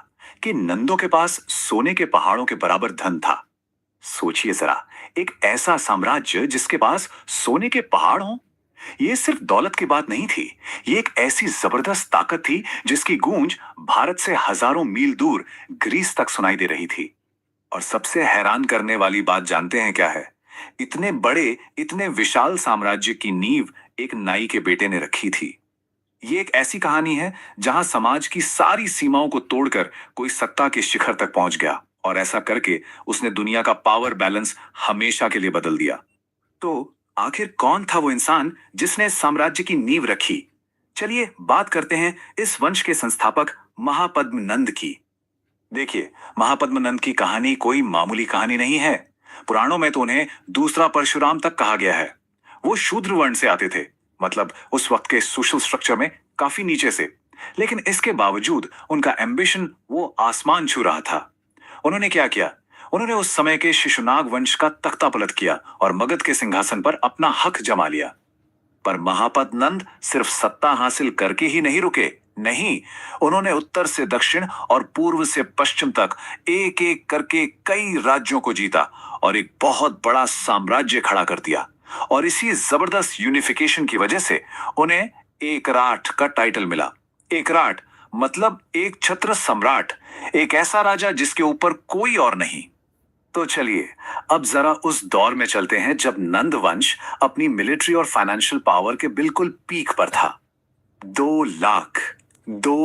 A: कि नंदों के पास सोने के पहाड़ों के बराबर धन था। सोचिए जरा, एक ऐसा साम्राज्य जिसके पास सोने के पहाड़ हों। ये सिर्फ दौलत की बात नहीं थी, ये एक ऐसी जबरदस्त ताकत थी जिसकी गूंज भारत से हजारों मील दूर ग्रीस तक सुनाई दे रही थी। और सबसे हैरान करने वाली बात जानते हैं क्या है? इतने बड़े, इतने विशाल साम्राज्य की नींव एक नाई के बेटे ने रखी थी। ये एक ऐसी कहानी है जहां समाज की सारी सीमाओं को तोड़कर कोई सत्ता के शिखर तक पहुंच गया, और ऐसा करके उसने दुनिया का पावर बैलेंस हमेशा के लिए बदल दिया। तो आखिर कौन था वो इंसान जिसने इस साम्राज्य की नींव रखी? चलिए बात करते हैं इस वंश के संस्थापक महापद्म नंद की। देखिए, महापद्म नंद की कहानी कोई मामूली कहानी नहीं है। पुराणों में तो उन्हें दूसरा परशुराम तक कहा गया है। वो शूद्र वर्ण से आते थे, मतलब उस वक्त के सोशल स्ट्रक्चर में काफी नीचे से, लेकिन इसके बावजूद उनका एम्बिशन वो आसमान छू रहा था। उन्होंने क्या किया? उन्होंने उस समय के शिशुनाग वंश का तख्ता पलट किया और मगध के सिंहासन पर अपना हक जमा लिया। पर महापद्म नंद सिर्फ सत्ता हासिल करके ही नहीं रुके। नहीं, उन्होंने उत्तर से दक्षिण और पूर्व से पश्चिम तक एक एक करके कई राज्यों को जीता और एक बहुत बड़ा साम्राज्य खड़ा कर दिया। और इसी जबरदस्त यूनिफिकेशन की वजह से उन्हें एकराट का टाइटल मिला। एकराट मतलब एक छत्र सम्राट, एक ऐसा राजा जिसके ऊपर कोई और नहीं। तो चलिए अब जरा उस दौर में चलते हैं जब नंद वंश अपनी मिलिट्री और फाइनेंशियल पावर के बिल्कुल पीक पर था। 2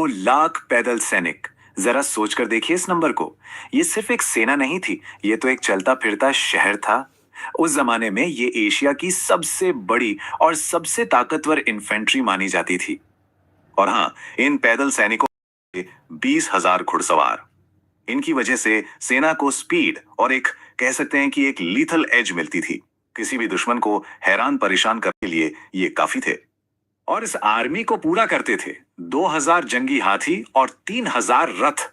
A: लाख पैदल सैनिक। जरा सोचकर देखिए इस नंबर को। ये सिर्फ एक सेना नहीं थी, ये तो एक चलता फिरता शहर था। उस जमाने में ये एशिया की सबसे बड़ी और सबसे ताकतवर इन्फेंट्री मानी जाती थी। और हाँ, इन पैदल सैनिकों 20,000 घुड़सवार। इनकी वजह से सेना को स्पीड और एक कह सकते हैं कि एक लीथल एज मिलती थी। किसी भी दुश्मन को हैरान परेशान करने के लिए ये काफी थे। और इस आर्मी को पूरा करते थे 2,000 जंगी हाथी और 3,000 रथ।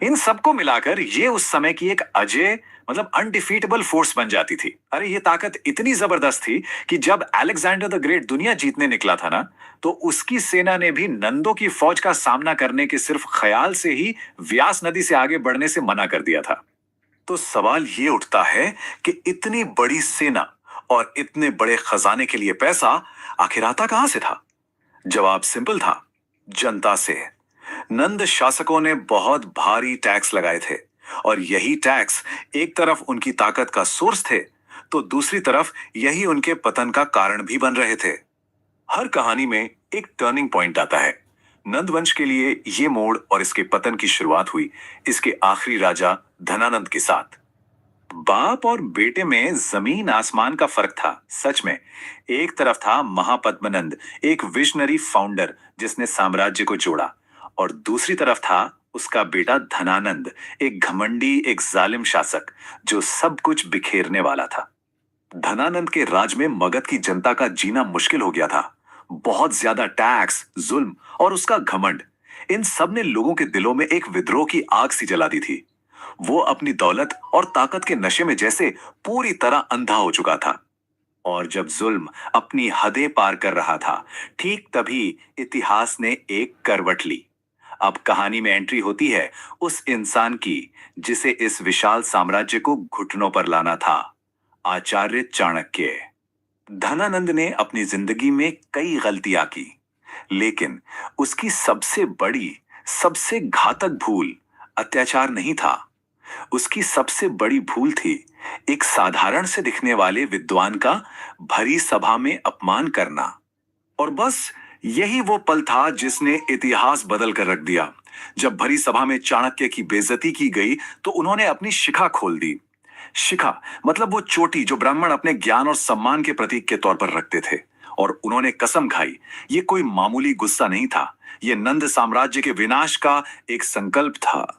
A: इन सबको मिलाकर ये उस समय की एक अजय मतलब अनडिफीटेबल फोर्स बन जाती थी। अरे ये ताकत इतनी जबरदस्त थी कि जब अलेक्जेंडर द ग्रेट दुनिया जीतने निकला था ना, तो उसकी सेना ने भी नंदों की फौज का सामना करने के सिर्फ ख्याल से ही व्यास नदी से आगे बढ़ने से मना कर दिया था। तो सवाल ये उठता है कि इतनी बड़ी सेना और इतने बड़े खजाने के लिए पैसा आखिर आता कहां से था? जवाब सिंपल था, जनता से। नंद शासकों ने बहुत भारी टैक्स लगाए थे, और यही टैक्स एक तरफ उनकी ताकत का सोर्स थे, तो दूसरी तरफ यही उनके पतन का कारण भी बन रहे थे। हर कहानी में एक टर्निंग पॉइंट आता है। नंद वंश के लिए ये मोड़ और इसके पतन की शुरुआत हुई इसके आखिरी राजा धनानंद के साथ। बाप और बेटे में जमीन आसमान का फर्क था, सच में। एक तरफ था महापद्मनंद, एक विजनरी फाउंडर जिसने साम्राज्य को जोड़ा, और दूसरी तरफ था उसका बेटा धनानंद, एक घमंडी, एक जालिम शासक जो सब कुछ बिखेरने वाला था। धनानंद के राज में मगध की जनता का जीना मुश्किल हो गया था। बहुत ज्यादा टैक्स, जुल्म और उसका घमंड, इन सब ने लोगों के दिलों में एक विद्रोह की आग सी जला दी थी। वो अपनी दौलत और ताकत के नशे में जैसे पूरी तरह अंधा हो चुका था। और जब जुल्म अपनी हदें पार कर रहा था, ठीक तभी इतिहास ने एक करवट ली। अब कहानी में एंट्री होती है उस इंसान की जिसे इस विशाल साम्राज्य को घुटनों पर लाना था, आचार्य चाणक्य। धनानंद ने अपनी जिंदगी में कई गलतियां की, लेकिन उसकी सबसे बड़ी, सबसे घातक भूल अत्याचार नहीं था। उसकी सबसे बड़ी भूल थी एक साधारण से दिखने वाले विद्वान का भरी सभा में अपमान करना। और बस यही वो पल था जिसने इतिहास बदल कर रख दिया। जब भरी सभा में चाणक्य की बेइज्जती की गई तो उन्होंने अपनी शिखा खोल दी। शिखा मतलब वो चोटी जो ब्राह्मण अपने ज्ञान और सम्मान के प्रतीक के तौर पर रखते थे। और उन्होंने कसम खाई, ये कोई मामूली गुस्सा नहीं था, ये नंद साम्राज्य के विनाश का एक संकल्प था।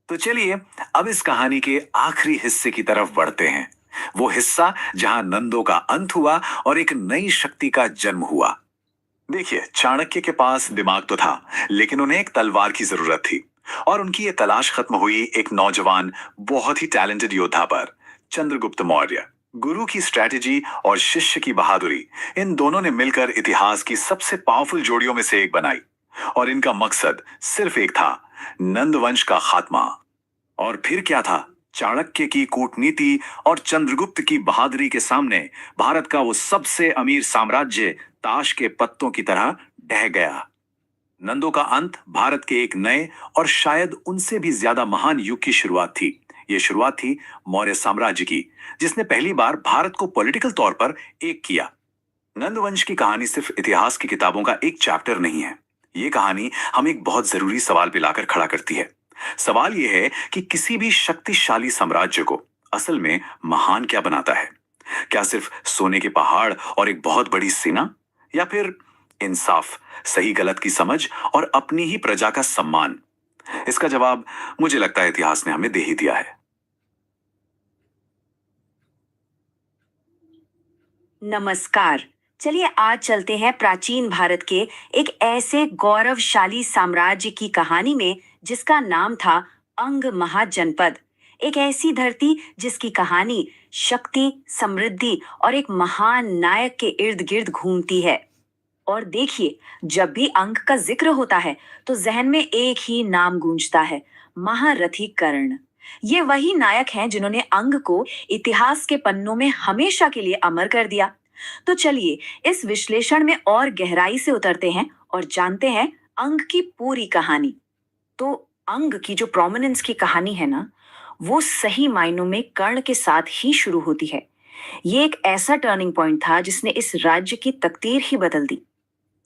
A: तो चलिए अब इस कहानी के आखिरी हिस्से की तरफ बढ़ते हैं, वो हिस्सा जहां नंदों का अंत हुआ और एक नई शक्ति का जन्म हुआ। देखिए, चाणक्य के पास दिमाग तो था, लेकिन उन्हें एक तलवार की जरूरत थी। और उनकी ये तलाश खत्म हुई एक नौजवान, बहुत ही टैलेंटेड योद्धा पर, चंद्रगुप्त मौर्य। गुरु की स्ट्रैटेजी और शिष्य की बहादुरी, इन दोनों ने मिलकर इतिहास की सबसे पावरफुल जोड़ियों में से एक बनाई। और इनका मकसद सिर्फ एक था, नंद वंश का खात्मा। और फिर क्या था? चाणक्य की कूटनीति और चंद्रगुप्त की बहादुरी के सामने भारत का वो सबसे अमीर साम्राज्य ताश के पत्तों की तरह ढह गया। नंदों का अंत भारत के एक नए और शायद उनसे भी ज्यादा महान युग की शुरुआत थी। ये शुरुआत थी मौर्य साम्राज्य की, जिसने पहली बार भारत को पॉलिटिकल तौर पर एक किया। नंदवंश की कहानी सिर्फ इतिहास की किताबों का एक चैप्टर नहीं है। ये कहानी हमें एक बहुत जरूरी सवाल पे लाकर खड़ा करती है। सवाल यह है कि किसी भी शक्तिशाली साम्राज्य को असल में महान क्या बनाता है? क्या सिर्फ सोने के पहाड़ और एक बहुत बड़ी सेना, या फिर इंसाफ, सही गलत की समझ और अपनी ही प्रजा का सम्मान? इसका जवाब मुझे लगता है इतिहास ने हमें दे ही दिया है।
B: नमस्कार। चलिए आज चलते हैं प्राचीन भारत के एक ऐसे गौरवशाली साम्राज्य की कहानी में जिसका नाम था अंग महाजनपद। एक ऐसी धरती जिसकी कहानी शक्ति, समृद्धि और एक महान नायक के इर्द गिर्द घूमती है। और देखिए, जब भी अंग का जिक्र होता है तो जहन में एक ही नाम गूंजता है, महारथी कर्ण। ये वही नायक हैं जिन्होंने अंग को इतिहास के पन्नों में हमेशा के लिए अमर कर दिया। तो चलिए इस विश्लेषण में और गहराई से उतरते हैं और जानते हैं अंग की पूरी कहानी। तो अंग की जो प्रोमिनेंस की कहानी है ना, वो सही मायनों में कर्ण के साथ ही शुरू होती है। ये एक ऐसा टर्निंग पॉइंट था जिसने इस राज्य की तकदीर ही बदल दी।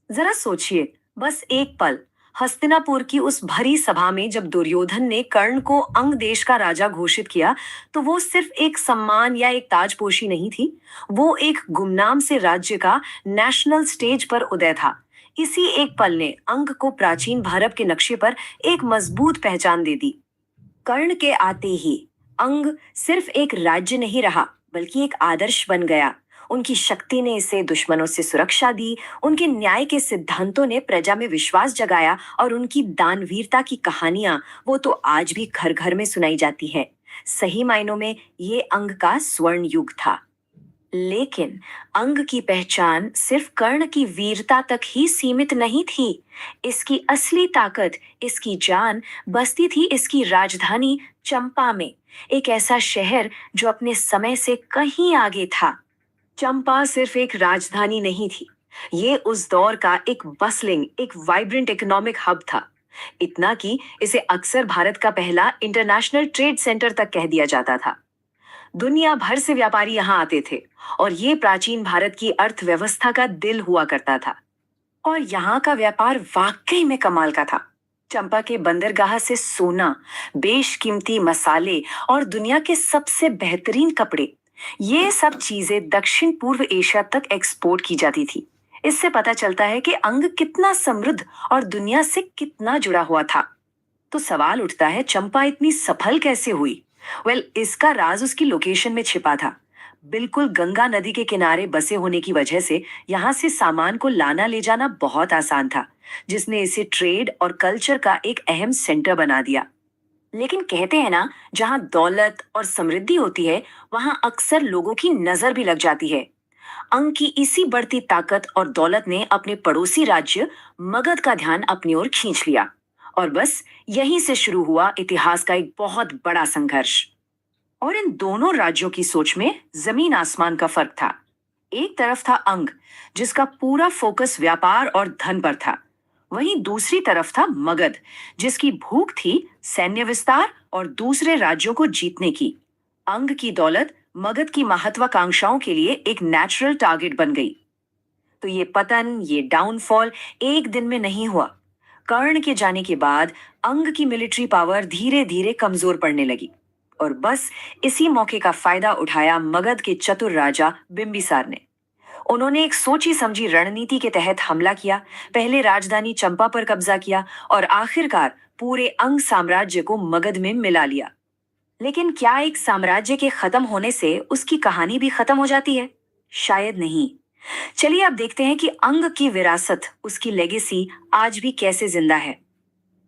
B: जरा सोचिए, बस एक पल, हस्तिनापुर की उस भरी सभा में जब दुर्योधन ने कर्ण को अंग देश का राजा घोषित किया, तो वो सिर्फ एक सम्मान या एक ताजपोशी नहीं थी, वो एक गुमनाम से राज्य का नेशनल स्टेज पर उदय था। इसी एक पल ने अंग को प्राचीन भारत के नक्शे पर एक मजबूत पहचान दे दी। कर्ण के आते ही अंग सिर्फ एक राज्य नहीं रहा, बल्कि एक आदर्श बन गया। उनकी शक्ति ने इसे दुश्मनों से सुरक्षा दी, उनके न्याय के सिद्धांतों ने प्रजा में विश्वास जगाया, और उनकी दानवीरता की कहानियां वो तो आज भी घर घर में सुनाई जाती है। सही मायनों में ये अंग का स्वर्ण युग था। लेकिन अंग की पहचान सिर्फ कर्ण की वीरता तक ही सीमित नहीं थी। इसकी असली ताकत, इसकी जान बसती थी इसकी राजधानी चंपा में, एक ऐसा शहर जो अपने समय से कहीं आगे था। चंपा सिर्फ एक राजधानी नहीं थी, ये उस दौर का एक बसलिंग, एक वाइब्रेंट इकोनॉमिक हब था। इतना कि इसे अक्सर भारत का पहला इंटरनेशनल ट्रेड सेंटर तक कह दिया जाता था। दुनिया भर से व्यापारी यहाँ आते थे और ये प्राचीन भारत की अर्थव्यवस्था का दिल हुआ करता था। और यहाँ का व्यापार वाकई में कमाल का था। चंपा के बंदरगाह से सोना, बेशकीमती मसाले और दुनिया के सबसे बेहतरीन कपड़े, ये सब चीजें दक्षिण पूर्व एशिया तक एक्सपोर्ट की जाती थी। इससे पता चलता है कि अंग कितना समृद्ध और दुनिया से कितना जुड़ा हुआ था। तो सवाल उठता है, चंपा इतनी सफल कैसे हुई? इसका राज उसकी लोकेशन में छिपा था। बिल्कुल गंगा नदी के किनारे बसे होने की वजह से यहाँ से सामान को लाना ले जाना बहुत आसान था, जिसने इसे ट्रेड और कल्चर का एक अहम सेंटर बना दिया। लेकिन कहते हैं ना, जहाँ दौलत और समृद्धि होती है, वहाँ अक्सर लोगों की नजर भी लग जाती है। अंग की इसी बढ़ती ताकत और दौलत ने अपने पड़ोसी राज्य मगध का ध्यान अपनी ओर खींच लिया, और बस यहीं से शुरू हुआ इतिहास का एक बहुत बड़ा संघर्ष। और इन दोनों राज्यों की सोच में जमीन आसमान का फर्क था। एक तरफ था अंग, जिसका पूरा फोकस व्यापार और धन पर था। वहीं दूसरी तरफ था मगध, जिसकी भूख थी सैन्य विस्तार और दूसरे राज्यों को जीतने की। अंग की दौलत मगध की महत्वाकांक्षाओं के लिए एक नेचुरल टारगेट बन गई। तो ये पतन, ये डाउनफॉल एक दिन में नहीं हुआ। कर्ण के जाने के बाद अंग की मिलिट्री पावर धीरे धीरे कमजोर पड़ने लगी, और बस इसी मौके का फायदा उठाया मगध के चतुर राजा बिंबिसार ने। उन्होंने एक सोची समझी रणनीति के तहत हमला किया। पहले राजधानी चंपा पर कब्जा किया और आखिरकार पूरे अंग साम्राज्य को मगध में मिला लिया। लेकिन क्या एक साम्राज्य के खत्म होने से उसकी कहानी भी खत्म हो जाती है? शायद नहीं। चलिए अब देखते हैं कि अंग की विरासत, उसकी लेगेसी आज भी कैसे जिंदा है।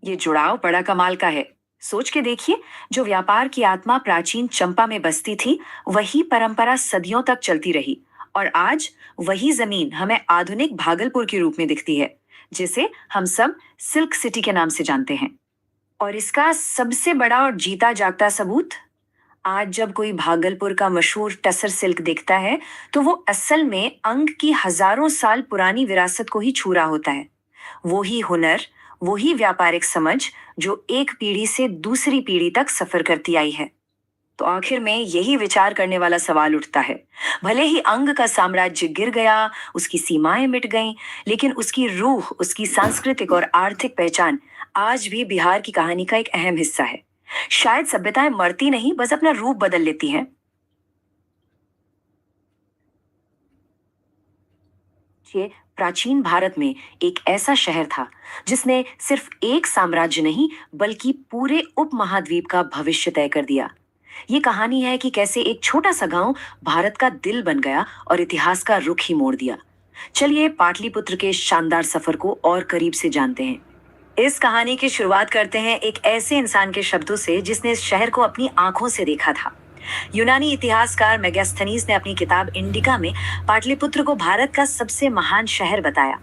B: ये जुड़ाव बड़ा कमाल का है। सोच के देखिए, जो व्यापार की आत्मा प्राचीन चंपा में बसती थी, वही परंपरा सदियों तक चलती रही, और आज वही जमीन हमें आधुनिक भागलपुर के रूप में दिखती है, जिसे हम सब सिल्क सिटी के नाम से जानते हैं। और इसका सबसे बड़ा और जीता जागता सबूत, आज जब कोई भागलपुर का मशहूर टसर सिल्क देखता है, तो वो असल में अंग की हजारों साल पुरानी विरासत को ही छू रहा होता है। वही हुनर, वही व्यापारिक समझ जो एक पीढ़ी से दूसरी पीढ़ी तक सफर करती आई है। तो आखिर में यही विचार करने वाला सवाल उठता है, भले ही अंग का साम्राज्य गिर गया, उसकी सीमाएं मिट गईं, लेकिन उसकी रूह, उसकी सांस्कृतिक और आर्थिक पहचान आज भी बिहार की कहानी का एक अहम हिस्सा है। शायद सभ्यताएं मरती नहीं, बस अपना रूप बदल लेती हैं। ये प्राचीन भारत में एक ऐसा शहर था जिसने सिर्फ एक साम्राज्य नहीं, बल्कि पूरे उपमहाद्वीप का भविष्य तय कर दिया। ये कहानी है कि कैसे एक छोटा सा गांव भारत का दिल बन गया और इतिहास का रुख ही मोड़ दिया। चलिए पाटलिपुत्र के शानदार सफर को और करीब से जानते हैं। इस कहानी की शुरुआत करते हैं एक ऐसे इंसान के शब्दों से जिसने इस शहर को अपनी आंखों से देखा था। यूनानी इतिहासकार मेगास्थनीज ने अपनी किताब इंडिका में पाटलिपुत्र को भारत का सबसे महान शहर बताया।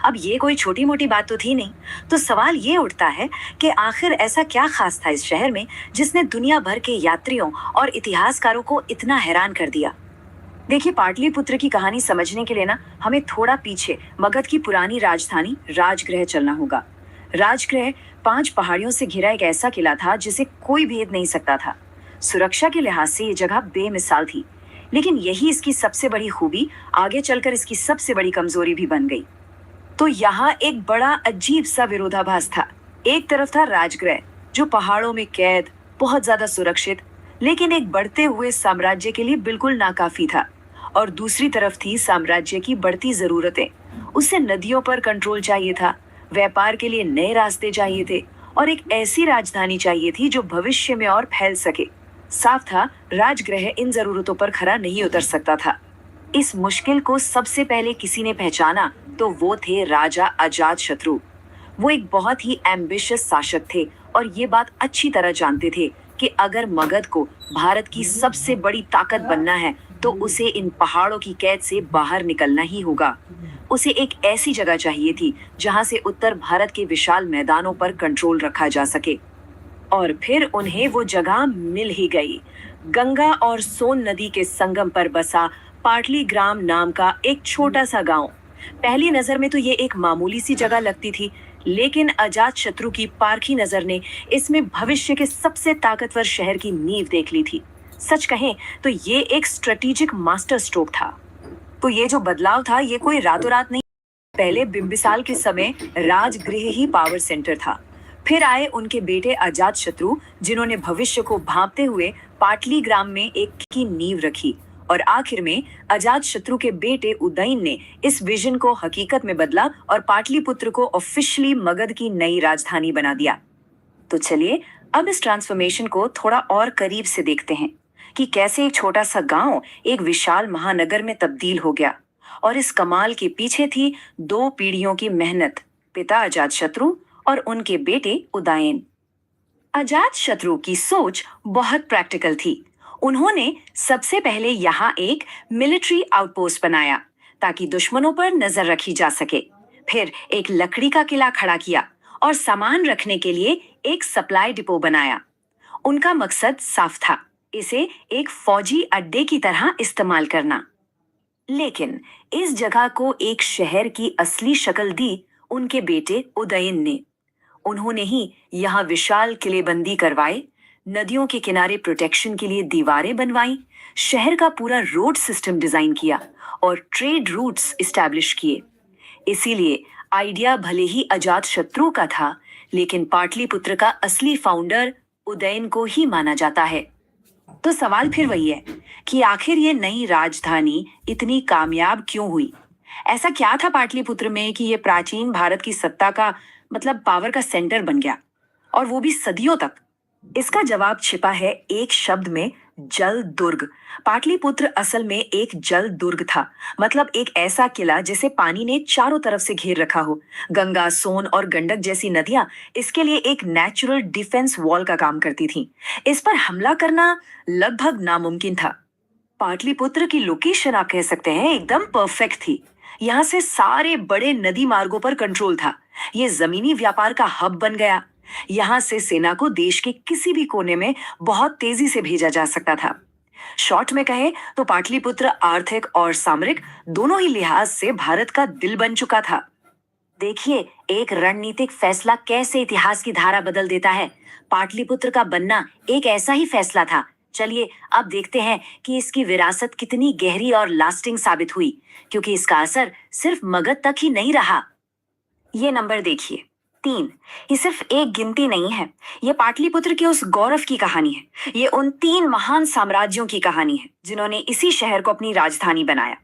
B: अब ये कोई छोटी मोटी बात तो थी नहीं। तो सवाल ये उठता है कि आखिर ऐसा क्या खास था इस शहर में जिसने दुनिया भर के यात्रियों और इतिहासकारों को इतना हैरान कर दिया। देखिए, पाटलिपुत्र की कहानी समझने के लिए ना हमें थोड़ा पीछे मगध की पुरानी राजधानी राजगृह चलना होगा। राजगृह 5 पहाड़ियों से घिरा एक ऐसा किला था जिसे कोई भेद नहीं सकता था। सुरक्षा के लिहाज से ये जगह बेमिसाल थी, लेकिन यही इसकी सबसे बड़ी खूबी आगे चलकर इसकी सबसे बड़ी कमजोरी भी बन गई। तो यहाँ एक बड़ा अजीब सा विरोधाभास था। एक तरफ था राजगृह, जो पहाड़ों में कैद, बहुत ज्यादा सुरक्षित, लेकिन एक बढ़ते हुए साम्राज्य के लिए बिल्कुल नाकाफी था। और दूसरी तरफ थी साम्राज्य की बढ़ती जरूरतें। उसे नदियों पर कंट्रोल चाहिए था, व्यापार के लिए नए रास्ते चाहिए थे, और एक ऐसी राजधानी चाहिए थी जो भविष्य में और फैल सके। साफ था, राजगृह इन जरूरतों पर खरा नहीं उतर सकता था। इस मुश्किल को सबसे पहले किसी ने पहचाना तो वो थे राजा अजातशत्रु। वो एक बहुत ही एम्बिशियस शासक थे और ये बात अच्छी तरह जानते थे कि अगर मगध को भारत की सबसे बड़ी ताकत बनना है तो उसे इन पहाड़ों की कैद से बाहर निकलना ही होगा। उसे एक ऐसी जगह चाहिए थी जहां से उत्तर भारत के विशाल मैदानों पर कंट्रोल रखा जा सके। और फिर उन्हें वो जगह मिल ही गई। गंगा और सोन नदी के संगम पर बसा पाटली ग्राम नाम का एक छोटा सा गांव। पहली नजर में तो ये एक मामूली सी जगह लगती थी, लेकिन अजातशत्रु की पारखी नजर ने इसमें भविष्य के सबसे ताकतवर शहर की नींव देख ली थी। सच कहें तो ये एक स्ट्रेटेजिक मास्टर स्ट्रोक था। तो ये जो बदलाव था, ये कोई रातों रात नहीं। पहले बिंबिसाल के समय राजगृह ही पावर सेंटर था। फिर आए उनके बेटे अजातशत्रु, जिन्होंने भविष्य को भांपते हुए पाटली ग्राम में एक की नींव रखी। और आखिर में अजातशत्रु के बेटे उदयन ने इस विजन को हकीकत में बदला और पाटलिपुत्र को ऑफिशियली मगध की नई राजधानी बना दिया। तो चलिए अब इस ट्रांसफॉर्मेशन को थोड़ा और करीब से देखते हैं कि कैसे एक छोटा सा गांव एक विशाल महानगर में तब्दील हो गया। और इस कमाल के पीछे थी 2 पीढ़ियों की मेहनत, पिता अजातशत्रु और उनके बेटे उदयन। अजातशत्रु की सोच बहुत प्रैक्टिकल थी। उन्होंने सबसे पहले यहाँ एक मिलिट्री आउटपोस्ट बनाया ताकि दुश्मनों पर नजर रखी जा सके। फिर एक लकड़ी का किला खड़ा किया और सामान रखने के लिए एक सप्लाई डिपो बनाया। उनका मकसद साफ था, इसे एक फौजी अड्डे की तरह इस्तेमाल करना। लेकिन इस जगह को एक शहर की असली शक्ल दी उनके बेटे उदयन ने। उन्होंने ही यहाँ विशाल किलेबंदी करवाए, नदियों के किनारे प्रोटेक्शन के लिए दीवारें बनवाई, शहर का पूरा रोड सिस्टम डिजाइन किया और ट्रेड रूट्स इस्टेब्लिश किए। इसीलिए आइडिया भले ही अजातशत्रु का था, लेकिन पाटलिपुत्र का असली फाउंडर उदयन को ही माना जाता है। तो सवाल फिर वही है कि आखिर ये नई राजधानी इतनी कामयाब क्यों हुई? ऐसा क्या था पाटलिपुत्र में कि ये प्राचीन भारत की सत्ता का मतलब पावर का सेंटर बन गया, और वो भी सदियों तक? इसका जवाब छिपा है एक शब्द में, जल दुर्ग। पाटलिपुत्र असल में एक जल दुर्ग था, मतलब एक ऐसा किला जिसे पानी ने चारों तरफ से घेर रखा हो। गंगा, सोन और गंडक जैसी नदियां इसके लिए एक नेचुरल डिफेंस वॉल का काम करती थीं। इस पर हमला करना लगभग नामुमकिन था। पाटलिपुत्र की लोकेशन आप कह सकते हैं एकदम परफेक्ट थी। यहाँ से सारे बड़े नदी मार्गों पर कंट्रोल था। ये जमीनी व्यापार का हब बन गया। यहाँ से सेना को देश के किसी भी कोने में बहुत तेजी से भेजा जा सकता था। शॉर्ट में कहें तो पाटलिपुत्र आर्थिक और सामरिक दोनों ही लिहाज से भारत का दिल बन चुका था। देखिए एक रणनीतिक फैसला कैसे इतिहास की धारा बदल देता है। पाटलिपुत्र का बनना एक ऐसा ही फैसला था। चलिए अब देखते हैं कि इसकी विरासत कितनी गहरी और लास्टिंग साबित हुई, क्योंकि इसका असर सिर्फ मगध तक ही नहीं रहा। ये नंबर देखिए, 3। ये सिर्फ एक गिनती नहीं है, ये पाटलिपुत्र के उस गौरव की कहानी है। ये उन 3 महान साम्राज्यों की कहानी है जिन्होंने इसी शहर को अपनी राजधानी बनाया।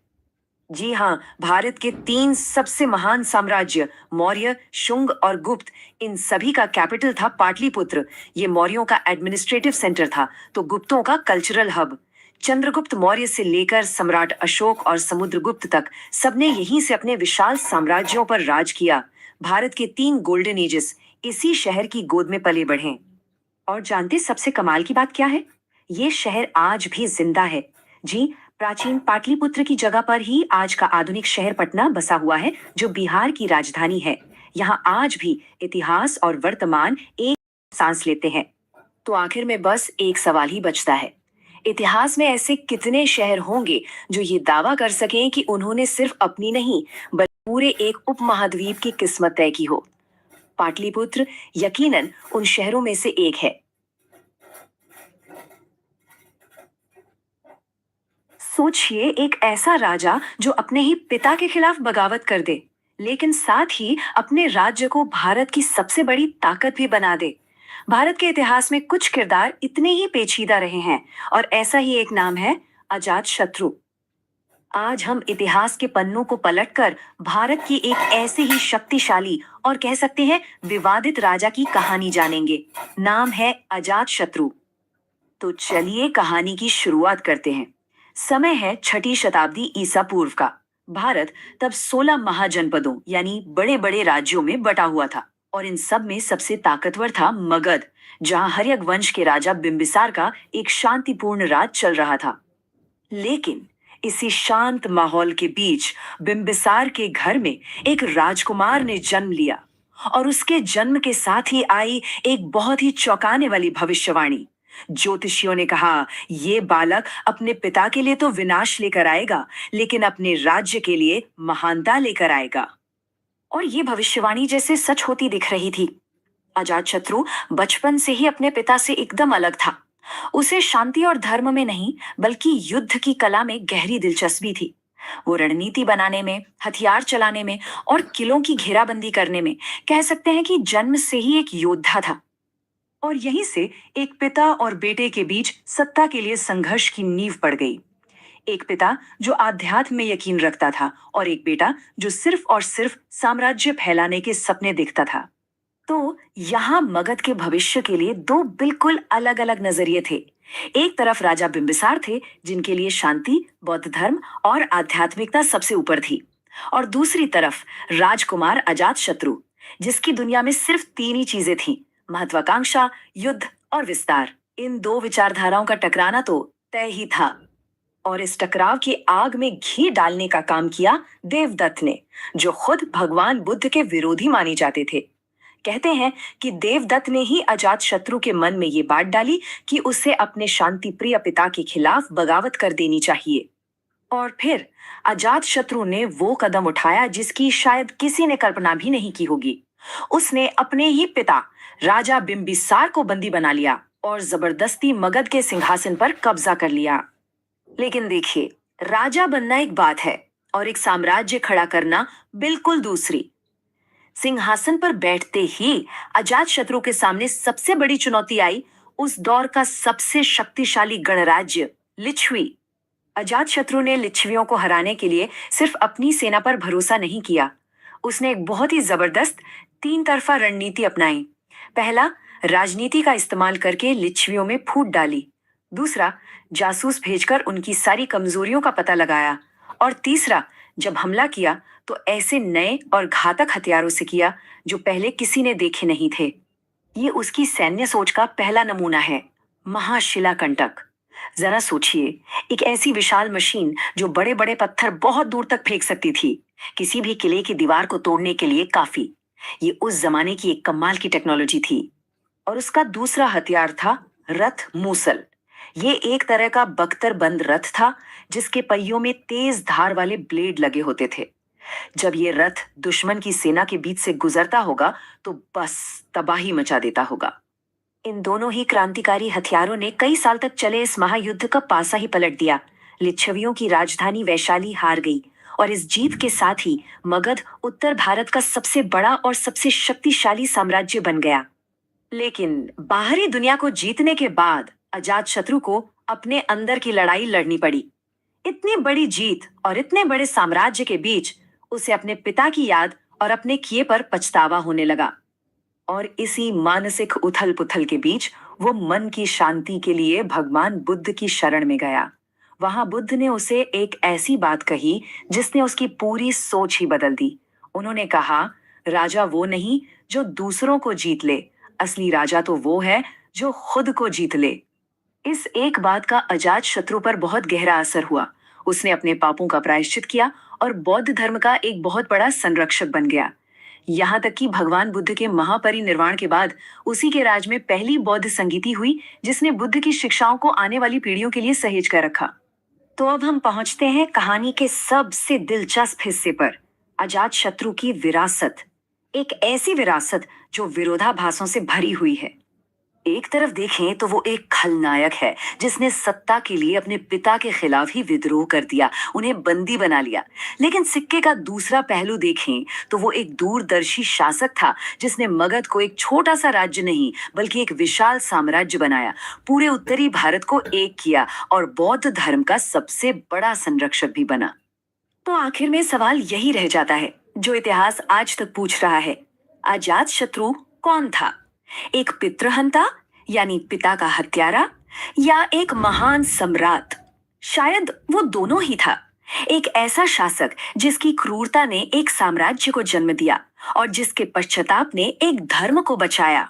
B: जी हाँ, भारत के 3 सबसे महान साम्राज्य मौर्य, शुंग और गुप्त, इन सभी का कैपिटल था पाटलिपुत्र। ये मौर्यों का एडमिनिस्ट्रेटिव सेंटर था तो गुप्तों का कल्चरल हब। चंद्रगुप्त मौर्य से लेकर सम्राट अशोक और समुद्रगुप्त तक सबने यहीं से अपने विशाल साम्राज्यों पर राज किया। भारत के 3 गोल्डन एजेस इसी शहर की गोद में पले बढ़े। और जानते सबसे कमाल की बात क्या है? ये शहर आज भी जिंदा है। जी, प्राचीन पाटलिपुत्र की जगह पर ही आज का आधुनिक शहर पटना बसा हुआ है, जो बिहार की राजधानी है। यहाँ आज भी इतिहास और वर्तमान एक सांस लेते हैं। तो आखिर में बस एक सवाल ही बचता है, इतिहास में ऐसे कितने शहर होंगे जो ये दावा कर सकें कि उन्होंने सिर्फ अपनी नहीं बल्कि पूरे एक उपमहाद्वीप की किस्मत तय की हो? पाटलिपुत्र यकीनन उन शहरों में से एक है। सोचिए एक ऐसा राजा जो अपने ही पिता के खिलाफ बगावत कर दे, लेकिन साथ ही अपने राज्य को भारत की सबसे बड़ी ताकत भी बना दे। भारत के इतिहास में कुछ किरदार इतने ही पेचीदा रहे हैं, और ऐसा ही एक नाम है अजातशत्रु। आज हम इतिहास के पन्नों को पलटकर भारत की एक ऐसे ही शक्तिशाली और कह सकते हैं विवादित राजा की कहानी जानेंगे। नाम है अजातशत्रु। तो चलिए कहानी की शुरुआत करते हैं। समय है 6ठी शताब्दी ईसा पूर्व का। भारत तब 16 महाजनपदों यानी बड़े बड़े राज्यों में बटा हुआ था, और इन सब में सबसे ताकतवर था मगध, जहां हर्यक वंश के राजा बिंबिसार का एक शांतिपूर्ण राज चल रहा था। लेकिन इसी शांत माहौल के बीच बिंबिसार के घर में एक राजकुमार ने जन्म लिया, और उसके जन्म के साथ ही आई एक बहुत ही चौंकाने वाली भविष्यवाणी। ज्योतिषियों ने कहा, ये बालक अपने पिता के लिए तो विनाश लेकर आएगा, लेकिन अपने राज्य के लिए महानता लेकर आएगा। और ये भविष्यवाणी जैसे सच होती दिख रही थी। अजातशत्रु बचपन से ही अपने पिता से एकदम अलग था। उसे शांति और धर्म में नहीं बल्कि युद्ध की कला में गहरी दिलचस्पी थी। वो रणनीति बनाने में, हथियार चलाने में और किलों की घेराबंदी करने में कह सकते हैं कि जन्म से ही एक योद्धा था। और यहीं से एक पिता और बेटे के बीच सत्ता के लिए संघर्ष की नींव पड़ गई। एक पिता जो आध्यात्म में यकीन रखता था और एक बेटा जो सिर्फ और सिर्फ साम्राज्य फैलाने के सपने देखता था। तो यहाँ मगध के भविष्य के लिए दो बिल्कुल अलग अलग नजरिए थे। एक तरफ राजा बिंबिसार थे, जिनके लिए शांति, बौद्ध धर्म और आध्यात्मिकता सबसे ऊपर थी, और दूसरी तरफ राजकुमार अजातशत्रु, जिसकी दुनिया में सिर्फ तीन ही चीजें थीं: महत्वाकांक्षा, युद्ध और विस्तार। इन दो विचारधाराओं का टकराना तो तय ही था। और इस टकराव की आग में घी डालने का काम किया देवदत्त ने, जो खुद भगवान बुद्ध के विरोधी माने जाते थे। कहते हैं कि देवदत्त ने ही अजातशत्रु के मन में ये बात डाली कि उसे अपने शांति प्रिय पिता के खिलाफ बगावत कर देनी चाहिए। और फिर अजातशत्रु ने वो कदम उठाया जिसकी शायद किसी ने कल्पना भी नहीं की होगी। उसने अपने ही पिता राजा बिंबिसार को बंदी बना लिया और जबरदस्ती मगध के सिंहासन पर कब्जा कर लिया। लेकिन देखिए, राजा बनना एक बात है और एक साम्राज्य खड़ा करना बिल्कुल दूसरी। सिंहासन पर बैठते ही अजातशत्रु के सामने सबसे बड़ी चुनौती आई उस दौर का सबसे शक्तिशाली गणराज्य लिच्छवी। अजातशत्रु ने लिच्छवियों को हराने के लिए सिर्फ अपनी सेना पर भरोसा नहीं किया, उसने एक बहुत ही जबरदस्त तीन तरफा रणनीति अपनाई। पहला, राजनीति का इस्तेमाल करके लिच्छवियों में फूट डाली। दूसरा, जासूस भेजकर उनकी सारी कमजोरियों का पता लगाया। और तीसरा, जब हमला किया तो ऐसे नए और घातक हथियारों से किया जो पहले किसी ने देखे नहीं थे। ये उसकी सैन्य सोच का पहला नमूना है, महाशिलाकंटक। जरा सोचिए, एक ऐसी विशाल मशीन जो बड़े बड़े पत्थर बहुत दूर तक फेंक सकती थी, किसी भी किले की दीवार को तोड़ने के लिए काफी। ये उस जमाने की एक कमाल की टेक्नोलॉजी थी। और उसका दूसरा हथियार था रथ मूसल। ये एक तरह का बख्तर बंद रथ था जिसके पहियों में तेज धार वाले ब्लेड लगे होते थे। जब ये रथ दुश्मन की सेना के बीच से गुजरता होगा तो बस तबाही मचा देता होगा। इन दोनों ही क्रांतिकारी हथियारों ने कई साल तक चले इस महायुद्ध का पासा ही पलट दिया। लिच्छवियों की राजधानी वैशाली हार गई और इस जीत के साथ ही मगध उत्तर भारत का सबसे बड़ा और सबसे शक्तिशाली साम्राज्य बन गया। लेकिन बाहरी दुनिया को जीतने के बाद अजातशत्रु को अपने अंदर की लड़ाई लड़नी पड़ी। इतनी बड़ी जीत और इतने बड़े साम्राज्य के बीच उसे अपने पिता की याद और अपने किए पर पछतावा होने लगा। और इसी मानसिक उथल पुथल के बीच वो मन की शांति के लिए भगवान बुद्ध की शरण में गया। वहां बुद्ध ने उसे एक ऐसी बात कही जिसने उसकी पूरी सोच ही बदल दी। उन्होंने कहा, राजा वो नहीं जो दूसरों को जीत ले, असली राजा तो वो है जो खुद को जीत ले। इस एक बात का अजातशत्रु पर बहुत गहरा असर हुआ। उसने अपने पापों का प्रायश्चित किया और बौद्ध धर्म का एक बहुत बड़ा संरक्षक बन गया। यहाँ तक कि भगवान बुद्ध के महापरिनिर्वाण के बाद उसी के राज में पहली बौद्ध संगीति हुई जिसने बुद्ध की शिक्षाओं को आने वाली पीढ़ियों के लिए सहेज कर रखा। तो अब हम पहुंचते हैं कहानी के सबसे दिलचस्प हिस्से पर, अजातशत्रु की विरासत। एक ऐसी विरासत जो विरोधाभासों से भरी हुई है। एक तरफ देखें तो वो एक खलनायक है जिसने सत्ता के लिए अपने पिता के खिलाफ ही विद्रोह कर दिया, उन्हें बंदी बना लिया। लेकिन सिक्के का दूसरा पहलू देखें तो वो एक दूरदर्शी शासक था जिसने मगध को एक छोटा सा राज्य नहीं बल्कि एक विशाल साम्राज्य बनाया, पूरे उत्तरी भारत को एक किया और बौद्ध धर्म का सबसे बड़ा संरक्षक भी बना। तो आखिर में सवाल यही रह जाता है जो इतिहास आज तक पूछ रहा है, अजातशत्रु कौन था? एक पितृहंता यानी पिता का हत्यारा, या एक महान सम्राट? शायद वो दोनों ही था। एक ऐसा शासक जिसकी क्रूरता ने एक साम्राज्य को जन्म दिया और जिसके पश्चाताप ने एक धर्म को बचाया।